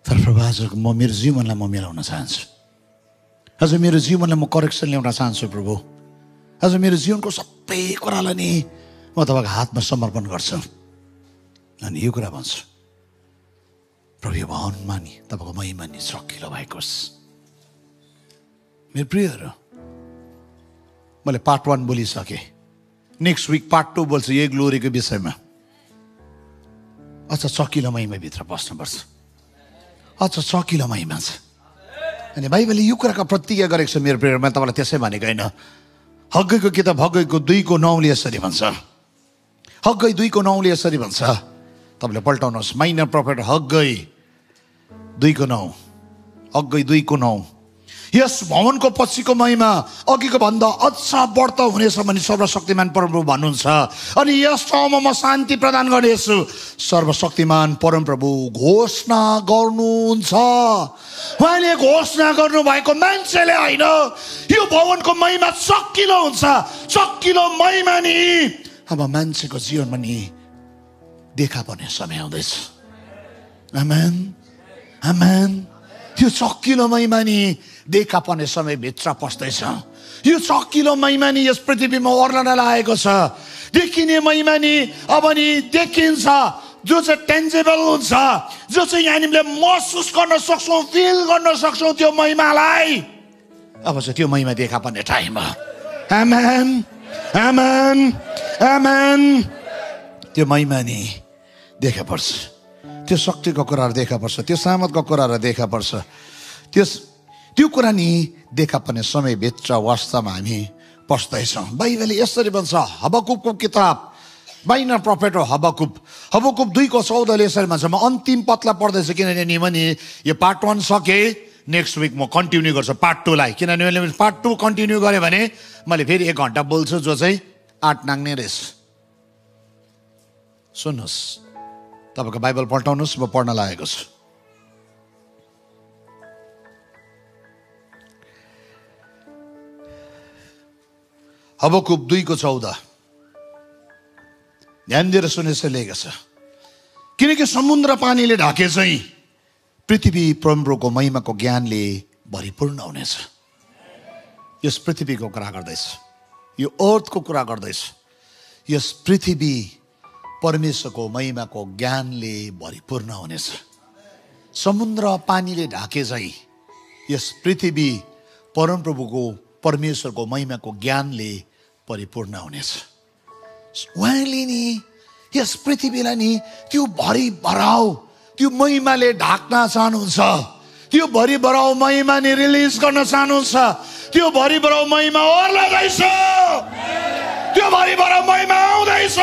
तर प्रभु आज म मेरो जीवनलाई म मिलाउन चाहन्छु। आज मेरो जीवनलाई म करेक्सन ल्याउन चाहन्छु प्रभु। आज मेरो जीवनको सबै कुरालाई नि म तपाईँको हातमा समर्पण गर्छु। अनि यो कुरा भन्छु, प्रभु यो भवनमा नि तपाईँको महिमा नि सकिलो भएको होस्। मेरो प्रियहरू, मैले पार्ट 1 बोलिसकेँ। नेक्स्ट विक पार्ट 2 बोल्छु यही ग्लोरीको विषयमा। अच्छा, चकिलो महिमाभित्र बस्नुपर्छ। अच्छा, चकिलो महिमा छ। अनि बाइबलले यो कुराको प्रतिज्ञा गरेको छ मेरो प्रियहरू। मैले तपाईँलाई त्यसै भनेको होइन। हग्गईको किताब हग्गईको 2:9 यसरी भन्छ। हग्गई 2:9 यसरी भन्छ। तपाईँले पल्टाउनुहोस्। Minor prophet हग्गई 2:9। हग्गई 2:9। यस भवनको पछिको महिमा अघिको भन्दा अझ बढ्ता हुनेछ भनी सर्वशक्तिमान परमप्रभु भन्नुहुन्छ। अनि यस ठाउँमा म शान्ति प्रदान गर्नेछु, सर्वशक्तिमान परमप्रभु घोषणा गर्नुहुन्छ। उहाँले घोषणा गर्नुभएको मान्छेले होइन। यो भवनको महिमा चकिलो हुन्छ। चकिलो महिमा नि अब मान्छेको जीवनमा नि देखा पर्ने समय आउँदैछ। आमेन, आमेन। त्यो चकिलो महिमा नि देखा पर्ने समय भित्र पस्दैछ। यो चकिलो महिमा नि यस पृथ्वीमा ओर्लन लागेको छ। देखिने महिमा नि अब नि देखिन्छ, जो चाहिँ टेन्जेबल हुन्छ, जो चाहिँ हामीले महसुस गर्न सक्छौँ, फिल गर्न सक्छौँ त्यो महिमालाई। अब चाहिँ त्यो महिमा देखा पर्ने टाइम हो। आमेन, आमेन, आमेन। त्यो महिमा नि देखा पर्छ। त्यो शक्तिको कुराहरू देखा पर्छ। त्यो सामर्थको कुराहरू देखा पर्छ। त्यो कुरा नि देखा पर्ने समय भित्र वास्तवमा हामी पस्दैछौँ। बाइबलले यसरी भन्छ, हबकुकको किताब, माइनर प्रफेट हो हबकुक 2:14 यसरी भन्छ। म अन्तिम पत्ला पढ्दैछु किनभने नि यो पार्ट 1 सके, नेक्स्ट विक म कन्टिन्यू गर्छु पार्ट 2 लाई, किनभने मैले पार्ट 2 कन्टिन्यू गरेँ भने मैले फेरि 1 घन्टा बोल्छु जो चाहिँ 8 नाग्ने रहेछ। सुन्नुहोस्, तपाईँको बाइबल पल्टाउनुहोस्, म पढ्न लागेको छु। हबकुक 2:14 ध्यान दिएर सुनेर लेखेको छ, किनकि समुद्र पानीले ढाके चाहिँ पृथ्वी परमप्रभुको महिमाको ज्ञानले भरिपूर्ण हुनेछ। यस पृथ्वीको कुरा गर्दैछ, यो अर्थको कुरा गर्दैछ। यस पृथ्वी परमेश्वरको महिमाको ज्ञानले भरिपूर्ण हुनेछ। समुद्र पानीले ढाके चाहिँ यस पृथ्वी परमप्रभुको परमेश्वरको महिमाको ज्ञानले परिपूर्ण हुनेछ। उहाँले नि यस पृथ्वीलाई नि त्यो भरि भराउ त्यो महिमाले ढाक्न चाहनुहुन्छ। त्यो भरि भराउ महिमा नि रिलिज गर्न चाहनुहुन्छ। त्यो भरि भराउ महिमा ओर्लाउँदैछ, त्यो भरि भराउ महिमा आउँदैछ।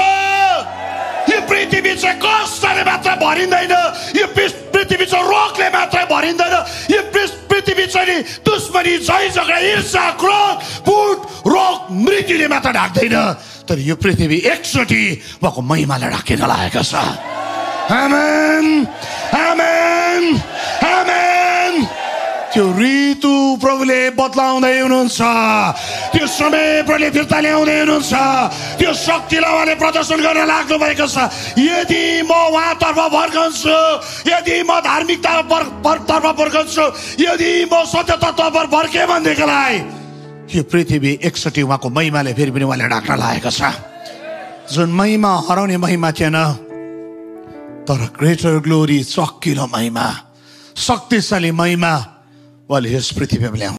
यो पृथ्वी चाहिँ कष्टले मात्र भरिँदैन, यो पृथ्वी चाहिँ रोगले मात्र भरिँदैन। यो पृथ्वी चाहिँ नि दुश्मनी, झै झगडा, ईर्ष्या, क्रोध, फुट, रोग, मृत्युले मात्र ढाक्दैन, तर यो पृथ्वी एकचोटि उहाँको महिमाले ढाकिन लागेको छ। आमेन, आमेन, आमेन। त्यो ऋतु प्रभुले बदलाउँदै हुनुहुन्छ, त्यो समय प्रभुले फिर्ता ल्याउँदै हुनुहुन्छ, त्यो शक्तिलाई उहाँले प्रदर्शन गर्न लाग्नु भएको छ। यदि म उहाँतर्फ फर्कन्छु, यदि म धार्मिकतातर्फ फर्कन्छु, यदि म सत्यतातर्फ फर्केँ भनेदेखिलाई यो पृथ्वी एकचोटि उहाँको महिमाले फेरि पनि उहाँले ढाक्न लागेको छ। जुन महिमा हराउने महिमा थिएन, तर ग्रेटर ग्लोरी, चकिलो महिमा, शक्तिशाली महिमा उहाँले यस पृथ्वीमा ल्याउनु